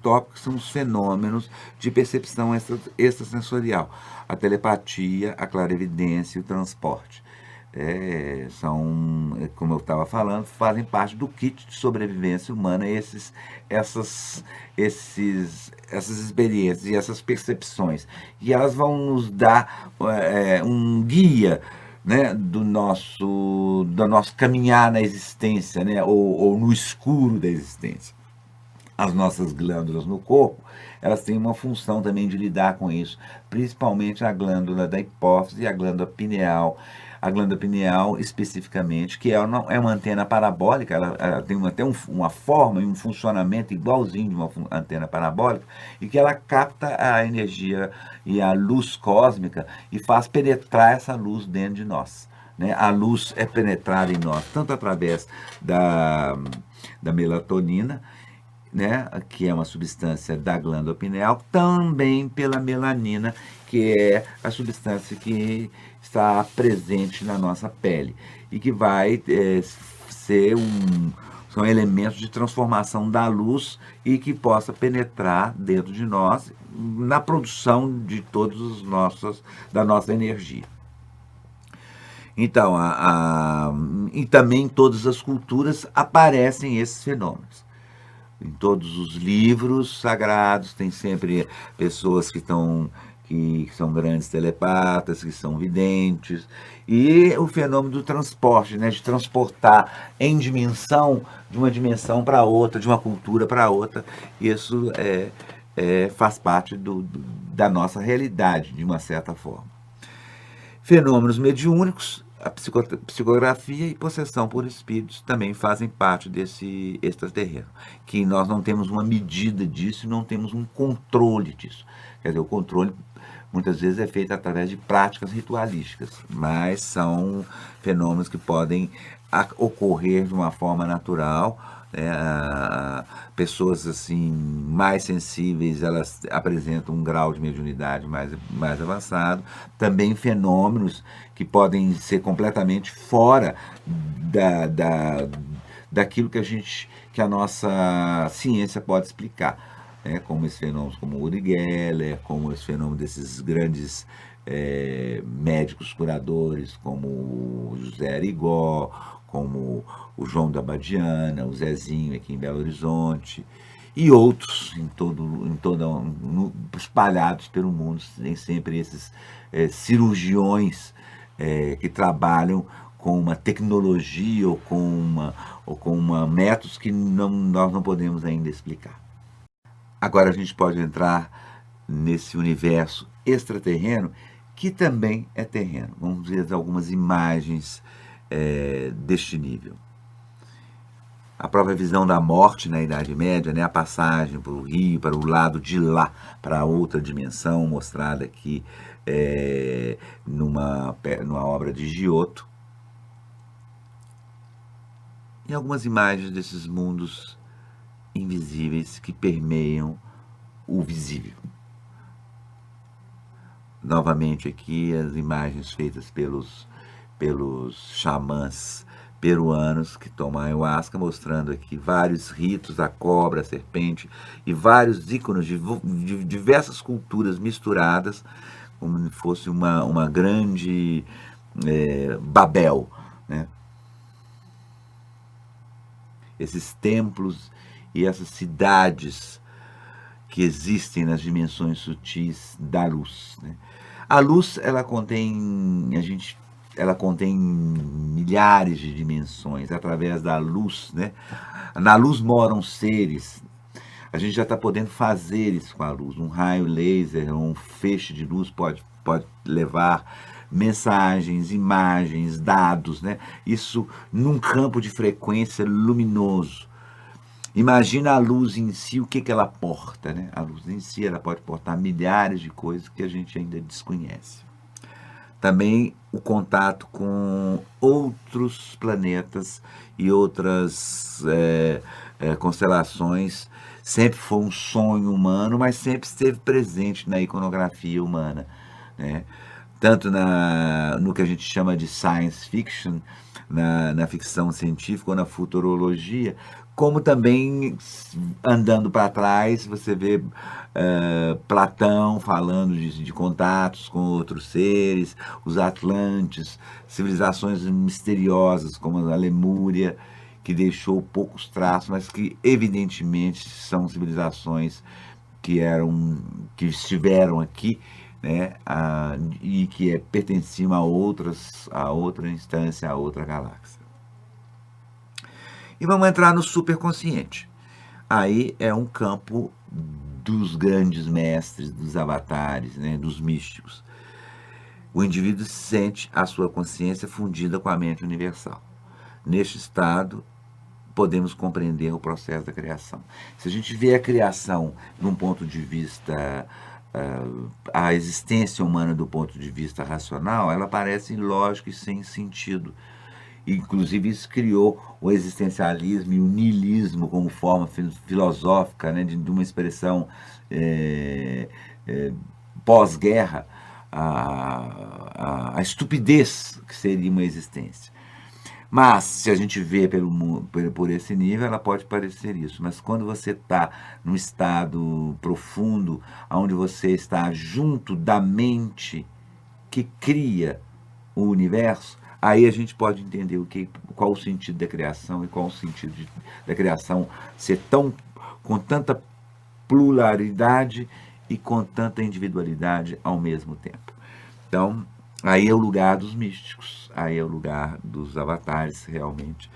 tópico, que são os fenômenos de percepção extrasensorial. A telepatia, a clarividência e o transporte. Como eu estava falando, fazem parte do kit de sobrevivência humana essas experiências e essas percepções. E elas vão nos dar um guia, né, da nosso caminhar na existência, né, ou no escuro da existência. As nossas glândulas no corpo, elas têm uma função também de lidar com isso, principalmente a glândula da hipófise e a glândula pineal. A glândula pineal, especificamente, que é uma antena parabólica, ela tem até uma forma e um funcionamento igualzinho de uma antena parabólica, e que ela capta a energia e a luz cósmica e faz penetrar essa luz dentro de nós. Né? A luz é penetrada em nós, tanto através da melatonina, né, que é uma substância da glândula pineal, também pela melanina, que é a substância que está presente na nossa pele e que vai são elementos de transformação da luz e que possa penetrar dentro de nós na produção de da nossa energia. Então, e também em todas as culturas aparecem esses fenômenos. Em todos os livros sagrados tem sempre pessoas que são grandes telepatas, que são videntes, e o fenômeno do transporte, né, de transportar em dimensão, de uma dimensão para outra, de uma cultura para outra, isso faz parte da nossa realidade, de uma certa forma. Fenômenos mediúnicos, a psicografia e possessão por espíritos também fazem parte desse extraterreno, que nós não temos uma medida disso, não temos um controle disso. Quer dizer, o controle muitas vezes é feito através de práticas ritualísticas, mas são fenômenos que podem ocorrer de uma forma natural. Pessoas assim mais sensíveis, elas apresentam um grau de mediunidade mais avançado. Também fenômenos que podem ser completamente fora daquilo que a nossa ciência pode explicar, né? Como esses fenômenos como Uri Geller, como esse fenômeno desses grandes médicos curadores, como José Arigó, como o João da Badiana, o Zezinho aqui em Belo Horizonte, e outros espalhados pelo mundo. Tem sempre esses cirurgiões que trabalham com uma tecnologia ou com métodos que nós não podemos ainda explicar. Agora a gente pode entrar nesse universo extraterreno, que também é terreno. Vamos ver algumas imagens deste nível. A própria visão da morte na Idade Média, né, a passagem para o rio, para o lado de lá, para outra dimensão, mostrada aqui numa obra de Giotto. em algumas imagens desses mundos invisíveis que permeiam o visível. Novamente aqui as imagens feitas pelos xamãs peruanos que tomam ayahuasca, mostrando aqui vários ritos, a cobra, a serpente e vários ícones de diversas culturas misturadas, como se fosse uma grande Babel, né? Esses templos e essas cidades que existem nas dimensões sutis da luz, né? A luz, ela contém milhares de dimensões através da luz, né? Na luz moram seres. A gente já está podendo fazer isso com a luz. Um raio laser, um feixe de luz pode levar mensagens, imagens, dados, né? Isso num campo de frequência luminoso. Imagina a luz em si, o que ela porta, né? A luz em si, ela pode portar milhares de coisas que a gente ainda desconhece. Também o contato com outros planetas e outras constelações sempre foi um sonho humano, mas sempre esteve presente na iconografia humana, né? Tanto no que a gente chama de science fiction, na ficção científica ou na futurologia, como também, andando para trás, você vê Platão falando de contatos com outros seres, os Atlantes, civilizações misteriosas como a Lemúria, que deixou poucos traços, mas que evidentemente são civilizações que estiveram aqui, né, e que pertenciam a outra instância, a outra galáxia. E vamos entrar no superconsciente. Aí é um campo dos grandes mestres, dos avatares, né, dos místicos. O indivíduo sente a sua consciência fundida com a mente universal. Neste estado, podemos compreender o processo da criação. Se a gente vê a criação de um ponto de vista, a existência humana do ponto de vista racional, ela parece ilógica e sem sentido. Inclusive isso criou o existencialismo e o niilismo como forma filosófica, né, de uma expressão pós-guerra, a estupidez que seria uma existência. Mas, se a gente vê por esse nível, ela pode parecer isso. Mas quando você está num estado profundo, onde você está junto da mente que cria o universo, aí a gente pode entender qual o sentido da criação e qual o sentido da criação ser com tanta pluralidade e com tanta individualidade ao mesmo tempo. Então, aí é o lugar dos místicos, aí é o lugar dos avatares, realmente.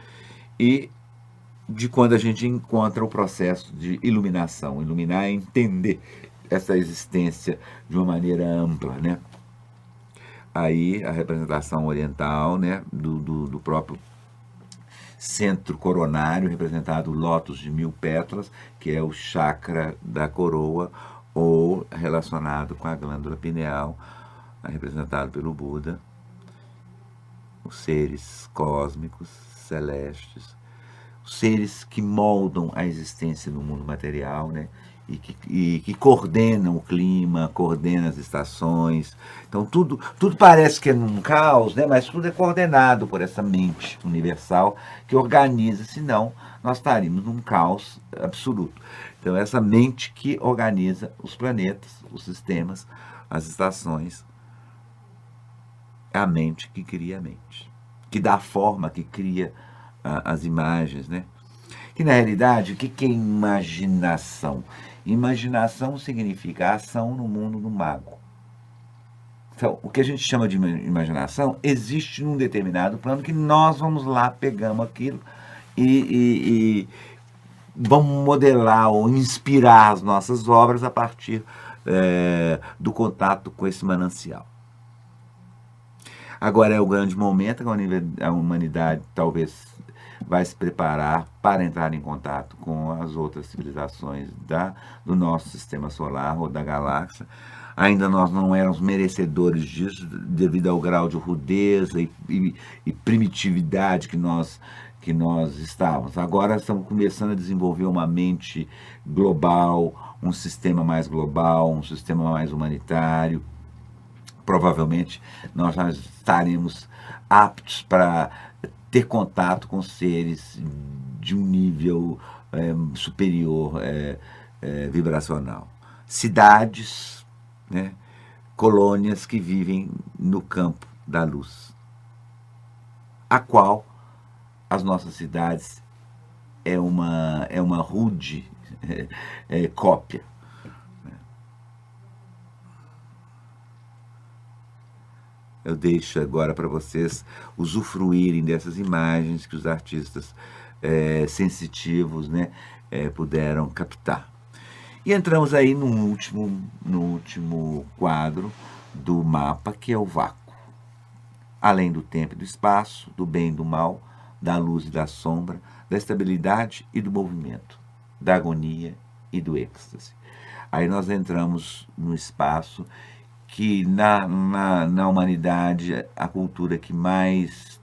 E de quando a gente encontra o processo de iluminação. Iluminar é entender essa existência de uma maneira ampla, né? Aí a representação oriental, né, do próprio centro coronário, representado o lótus de 1000 pétalas, que é o chakra da coroa, ou relacionado com a glândula pineal, representado pelo Buda, os seres cósmicos, celestes, os seres que moldam a existência no mundo material, né? E que coordenam o clima, coordenam as estações. Então tudo parece que é um caos, né? Mas tudo é coordenado por essa mente universal que organiza, senão nós estaríamos num caos absoluto. Então essa mente que organiza os planetas, os sistemas, as estações, é a mente que cria a mente, que dá forma, que cria as imagens, né? Que na realidade, o que é imaginação? Imaginação significa ação no mundo do mago. Então, o que a gente chama de imaginação existe num determinado plano que nós vamos lá, pegamos aquilo e vamos modelar ou inspirar as nossas obras a partir do contato com esse manancial. Agora é o grande momento que a humanidade talvez vai se preparar para entrar em contato com as outras civilizações do nosso sistema solar ou da galáxia, ainda nós não éramos merecedores disso, devido ao grau de rudeza e primitividade que nós estávamos. Agora estamos começando a desenvolver uma mente global, um sistema mais global, um sistema mais humanitário. Provavelmente nós já estaremos aptos para ter contato com seres de um nível superior vibracional. Cidades, né, colônias que vivem no campo da luz, a qual as nossas cidades é uma rude cópia. Eu deixo agora para vocês usufruírem dessas imagens que os artistas sensitivos, né, puderam captar. E entramos aí no último quadro do mapa, que é o vácuo. Além do tempo e do espaço, do bem e do mal, da luz e da sombra, da estabilidade e do movimento, da agonia e do êxtase. Aí nós entramos no espaço que na humanidade a cultura que mais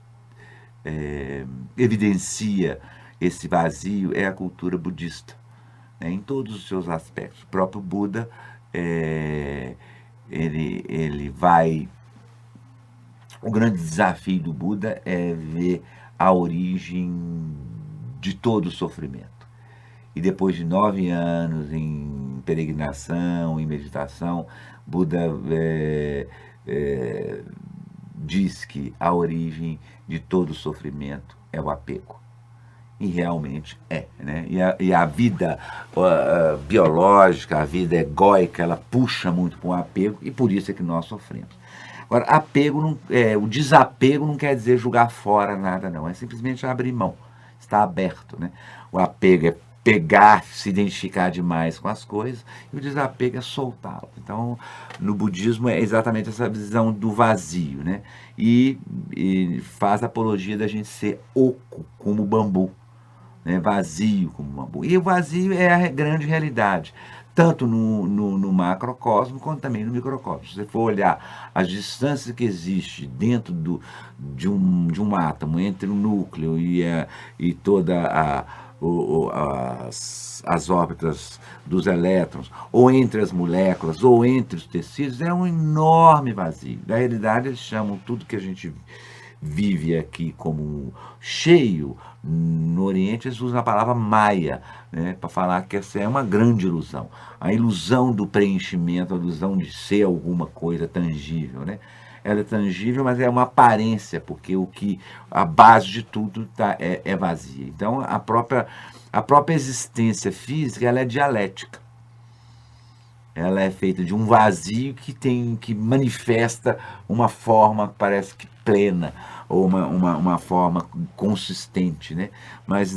evidencia esse vazio é a cultura budista, né, em todos os seus aspectos. O próprio Buda, ele vai... O grande desafio do Buda é ver a origem de todo o sofrimento. E depois de 9 anos em peregrinação, em meditação, Buda diz que a origem de todo o sofrimento é o apego. E realmente é, né? E a vida biológica, a vida egóica, ela puxa muito para o apego, e por isso é que nós sofremos. Agora, o desapego não quer dizer jogar fora nada, não. É simplesmente abrir mão. Está aberto, né? O apego é pegar, se identificar demais com as coisas, e o desapego é soltá-lo. Então, no budismo é exatamente essa visão do vazio, né? E faz a apologia da gente ser oco, como o bambu, né? Vazio como o bambu. E o vazio é a grande realidade, tanto no macrocosmo quanto também no microcosmo. Se você for olhar as distâncias que existem dentro de um átomo, entre o núcleo e toda as órbitas dos elétrons, ou entre as moléculas, ou entre os tecidos, é um enorme vazio. Na realidade, eles chamam tudo que a gente vive aqui como cheio. No Oriente eles usam a palavra Maya, né, para falar que essa é uma grande ilusão. A ilusão do preenchimento, a ilusão de ser alguma coisa tangível, né? Ela é tangível, mas é uma aparência, porque a base de tudo é vazia. Então a própria existência física, ela é dialética. Ela é feita de um vazio que manifesta uma forma, parece que plena, ou uma forma consistente, né? Mas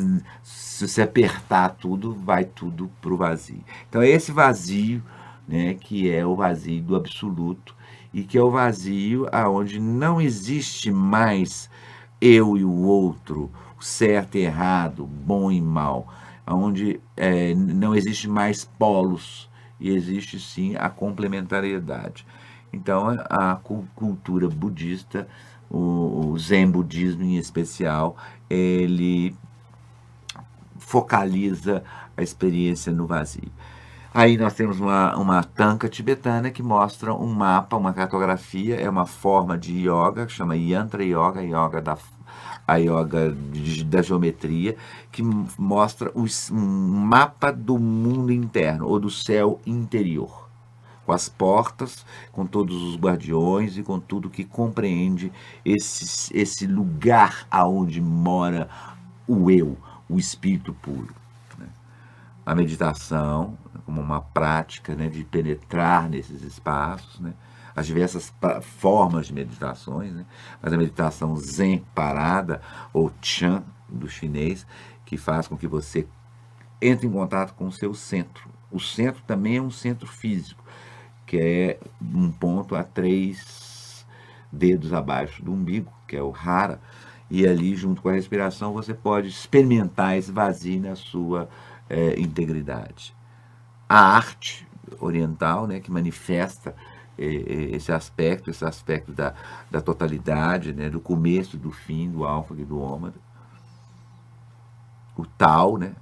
se você apertar tudo, vai tudo para o vazio. Então é esse vazio, né, que é o vazio do absoluto, e que é o vazio aonde não existe mais eu e o outro, certo e errado, bom e mal, onde não existe mais polos, e existe sim a complementariedade. Então a cultura budista, o Zen budismo em especial, ele focaliza a experiência no vazio. Aí nós temos uma tanka tibetana que mostra um mapa, uma cartografia, é uma forma de yoga, que chama Yantra Yoga, a yoga da geometria, que mostra um mapa do mundo interno, ou do céu interior, com as portas, com todos os guardiões e com tudo que compreende esse lugar aonde mora o eu, o espírito puro. A meditação como uma prática, né, de penetrar nesses espaços, né, as diversas formas de meditações, né, mas a meditação Zen parada, ou Chan, do chinês, que faz com que você entre em contato com o seu centro. O centro também é um centro físico, que é um ponto a 3 dedos abaixo do umbigo, que é o Hara, e ali, junto com a respiração, você pode experimentar esse vazio na sua integridade. A arte, oriental, né, que manifesta esse aspecto da totalidade, né, do começo, do fim, do alfa e do ômega. O Tao, né,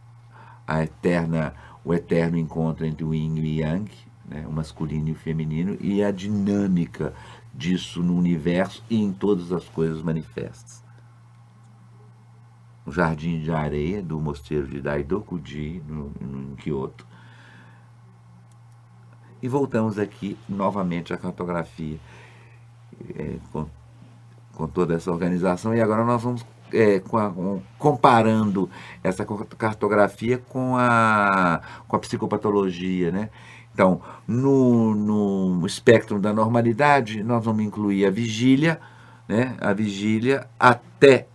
o eterno encontro entre o Yin e o Yang, né, o masculino e o feminino, e a dinâmica disso no universo e em todas as coisas manifestas. O Jardim de Areia, do mosteiro de Daidoku-ji, em Kyoto. E voltamos aqui novamente à cartografia, com toda essa organização, e agora nós vamos comparando essa cartografia com a psicopatologia, né? Então, no espectro da normalidade, nós vamos incluir a vigília, né? A vigília até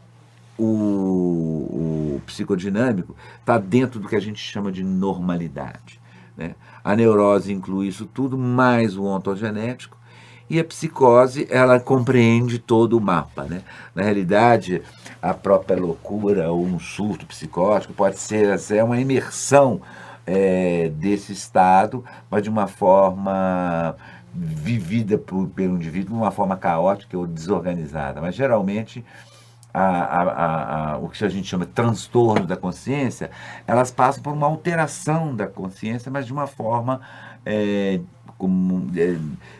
o psicodinâmico está dentro do que a gente chama de normalidade, né? A neurose inclui isso tudo, mais o ontogenético, e a psicose, ela compreende todo o mapa, né? Na realidade, a própria loucura ou um surto psicótico pode ser até uma imersão desse estado, mas de uma forma vivida pelo indivíduo, de uma forma caótica ou desorganizada. Mas, geralmente, o que a gente chama de transtorno da consciência, elas passam por uma alteração da consciência, mas de uma forma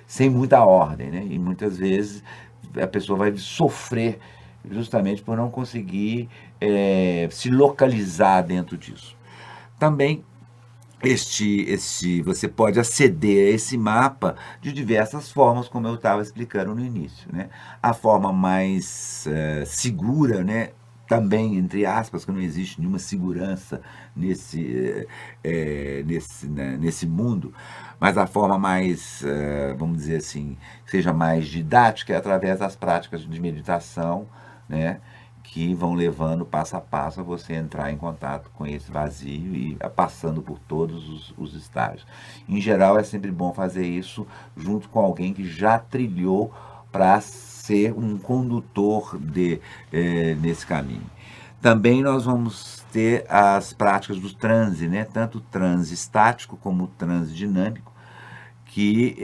sem muita ordem, né? E muitas vezes a pessoa vai sofrer justamente por não conseguir se localizar dentro disso. Também você pode aceder a esse mapa de diversas formas, como eu estava explicando no início, né? A forma mais segura, né? Também, entre aspas, que não existe nenhuma segurança nesse mundo, mas a forma mais, vamos dizer assim, que seja mais didática é através das práticas de meditação, né? Que vão levando passo a passo a você entrar em contato com esse vazio e passando por todos os estágios. Em geral, é sempre bom fazer isso junto com alguém que já trilhou para ser um condutor nesse caminho. Também nós vamos ter as práticas do transe, né? Tanto o transe estático como o transe dinâmico, que,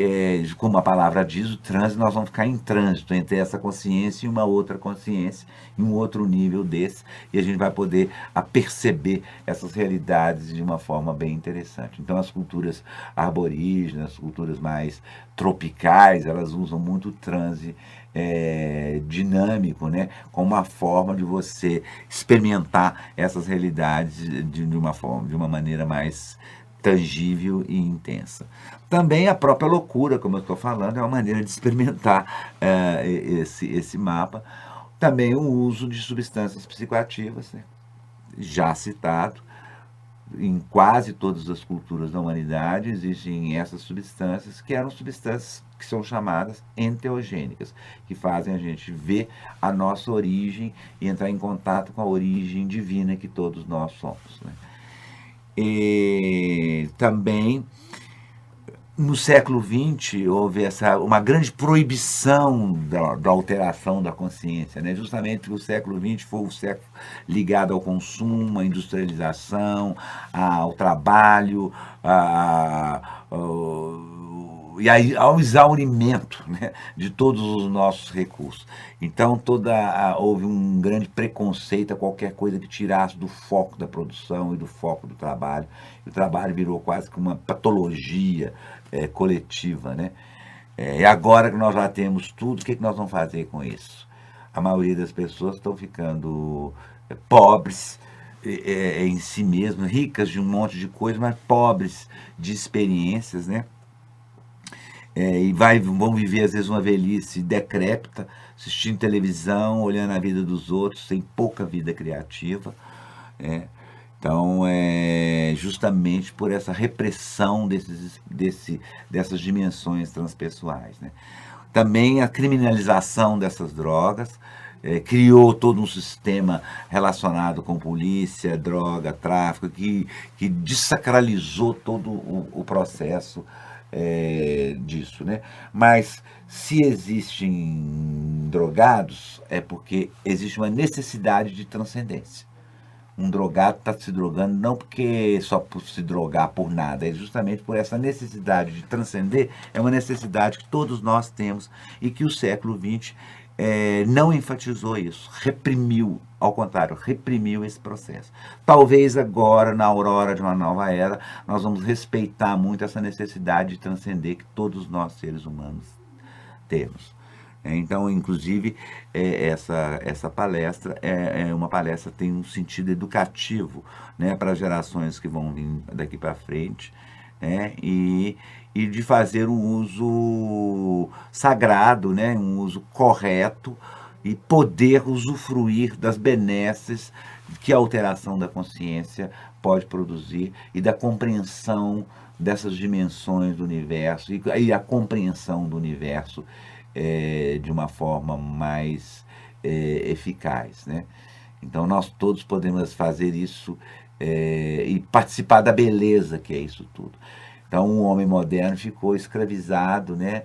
como a palavra diz, o transe, nós vamos ficar em trânsito entre essa consciência e uma outra consciência, em um outro nível desse, e a gente vai poder perceber essas realidades de uma forma bem interessante. Então, as culturas arborígenas, as culturas mais tropicais, elas usam muito o transe dinâmico, né, como uma forma de você experimentar essas realidades de uma maneira mais tangível e intensa. Também a própria loucura, como eu estou falando, é uma maneira de experimentar esse mapa. Também o uso de substâncias psicoativas, né? Já citado, em quase todas as culturas da humanidade existem essas substâncias, que eram substâncias que são chamadas enteogênicas, que fazem a gente ver a nossa origem e entrar em contato com a origem divina que todos nós somos, né? E também no século XX houve uma grande proibição da alteração da consciência, né? Justamente porque o século XX foi o século ligado ao consumo, à industrialização, ao trabalho, e ao exaurimento, né, de todos os nossos recursos. Então, houve um grande preconceito a qualquer coisa que tirasse do foco da produção e do foco do trabalho. E o trabalho virou quase que uma patologia coletiva, né? E agora que nós já temos tudo, o que nós vamos fazer com isso? A maioria das pessoas estão ficando pobres em si mesmas, ricas de um monte de coisa, mas pobres de experiências, né? E vão viver, às vezes, uma velhice decrépita, assistindo televisão, olhando a vida dos outros, sem pouca vida criativa, né? Então, justamente por essa repressão dessas dimensões transpessoais, né? Também a criminalização dessas drogas criou todo um sistema relacionado com polícia, droga, tráfico, que desacralizou todo o processo disso, né? Mas se existem drogados, é porque existe uma necessidade de transcendência. Um drogado está se drogando não porque só por se drogar por nada, é justamente por essa necessidade de transcender, é uma necessidade que todos nós temos e que o século XX não enfatizou isso, reprimiu, ao contrário, reprimiu esse processo. Talvez agora, na aurora de uma nova era, nós vamos respeitar muito essa necessidade de transcender que todos nós, seres humanos, temos. Então, inclusive, essa palestra é uma palestra que tem um sentido educativo, né, para as gerações que vão vir daqui para frente, né, e de fazer um uso sagrado, né, um uso correto e poder usufruir das benesses que a alteração da consciência pode produzir e da compreensão dessas dimensões do universo e a compreensão do universo de uma forma mais eficaz, né? Então nós todos podemos fazer isso e participar da beleza que é isso tudo. Então o homem moderno ficou escravizado, né,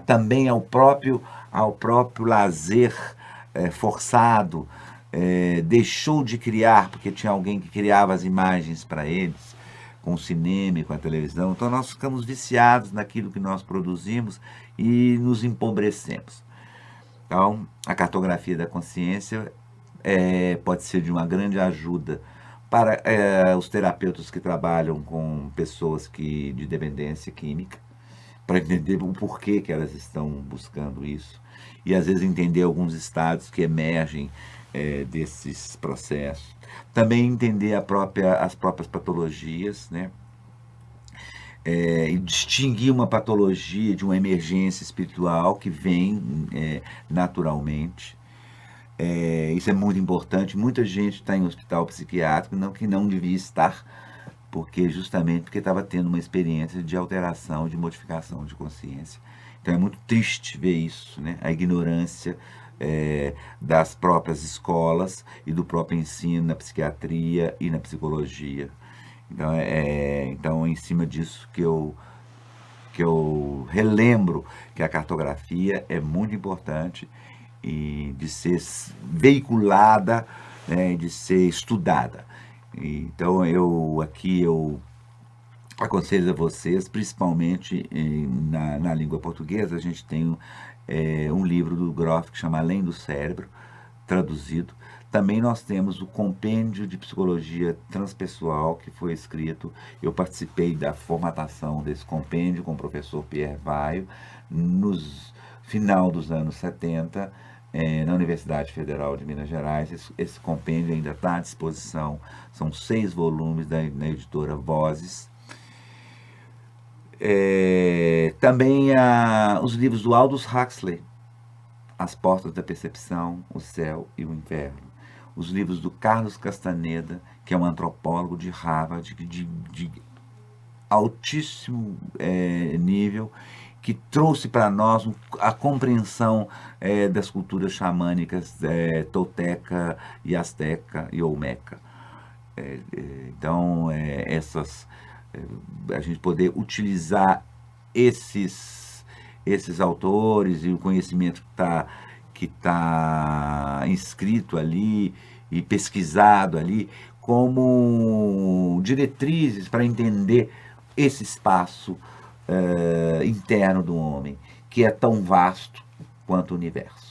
também ao próprio lazer forçado, deixou de criar porque tinha alguém que criava as imagens para eles, com o cinema e com a televisão. Então nós ficamos viciados naquilo que nós produzimos e nos empobrecemos. Então a cartografia da consciência pode ser de uma grande ajuda para os terapeutas que trabalham com pessoas de dependência química, para entender o porquê que elas estão buscando isso e às vezes entender alguns estados que emergem desses processos. Também entender as próprias patologias, né? E distinguir uma patologia de uma emergência espiritual que vem naturalmente. Isso é muito importante. Muita gente está em hospital psiquiátrico que não devia estar, justamente porque estava tendo uma experiência de alteração, de modificação de consciência. Então é muito triste ver isso, né? A ignorância das próprias escolas e do próprio ensino na psiquiatria e na psicologia. Então em cima disso que eu relembro que a cartografia é muito importante e de ser veiculada, né, de ser estudada. Então eu aconselho a vocês, principalmente na língua portuguesa, a gente tem um livro do Groff que chama Além do Cérebro, traduzido. Também nós temos o Compêndio de Psicologia Transpessoal, que foi escrito, eu participei da formatação desse compêndio com o professor Pierre Vaio, no final dos anos 70, na Universidade Federal de Minas Gerais. Esse compêndio ainda está à disposição, são 6 volumes na editora Vozes. Também os livros do Aldous Huxley, As Portas da Percepção, O Céu e o Inferno. Os livros do Carlos Castaneda, que é um antropólogo de Harvard, de altíssimo nível, que trouxe para nós a compreensão das culturas xamânicas tolteca e asteca e olmeca. Então, a gente poder utilizar esses autores e o conhecimento que tá inscrito ali e pesquisado ali como diretrizes para entender esse espaço interno do homem, que é tão vasto quanto o universo.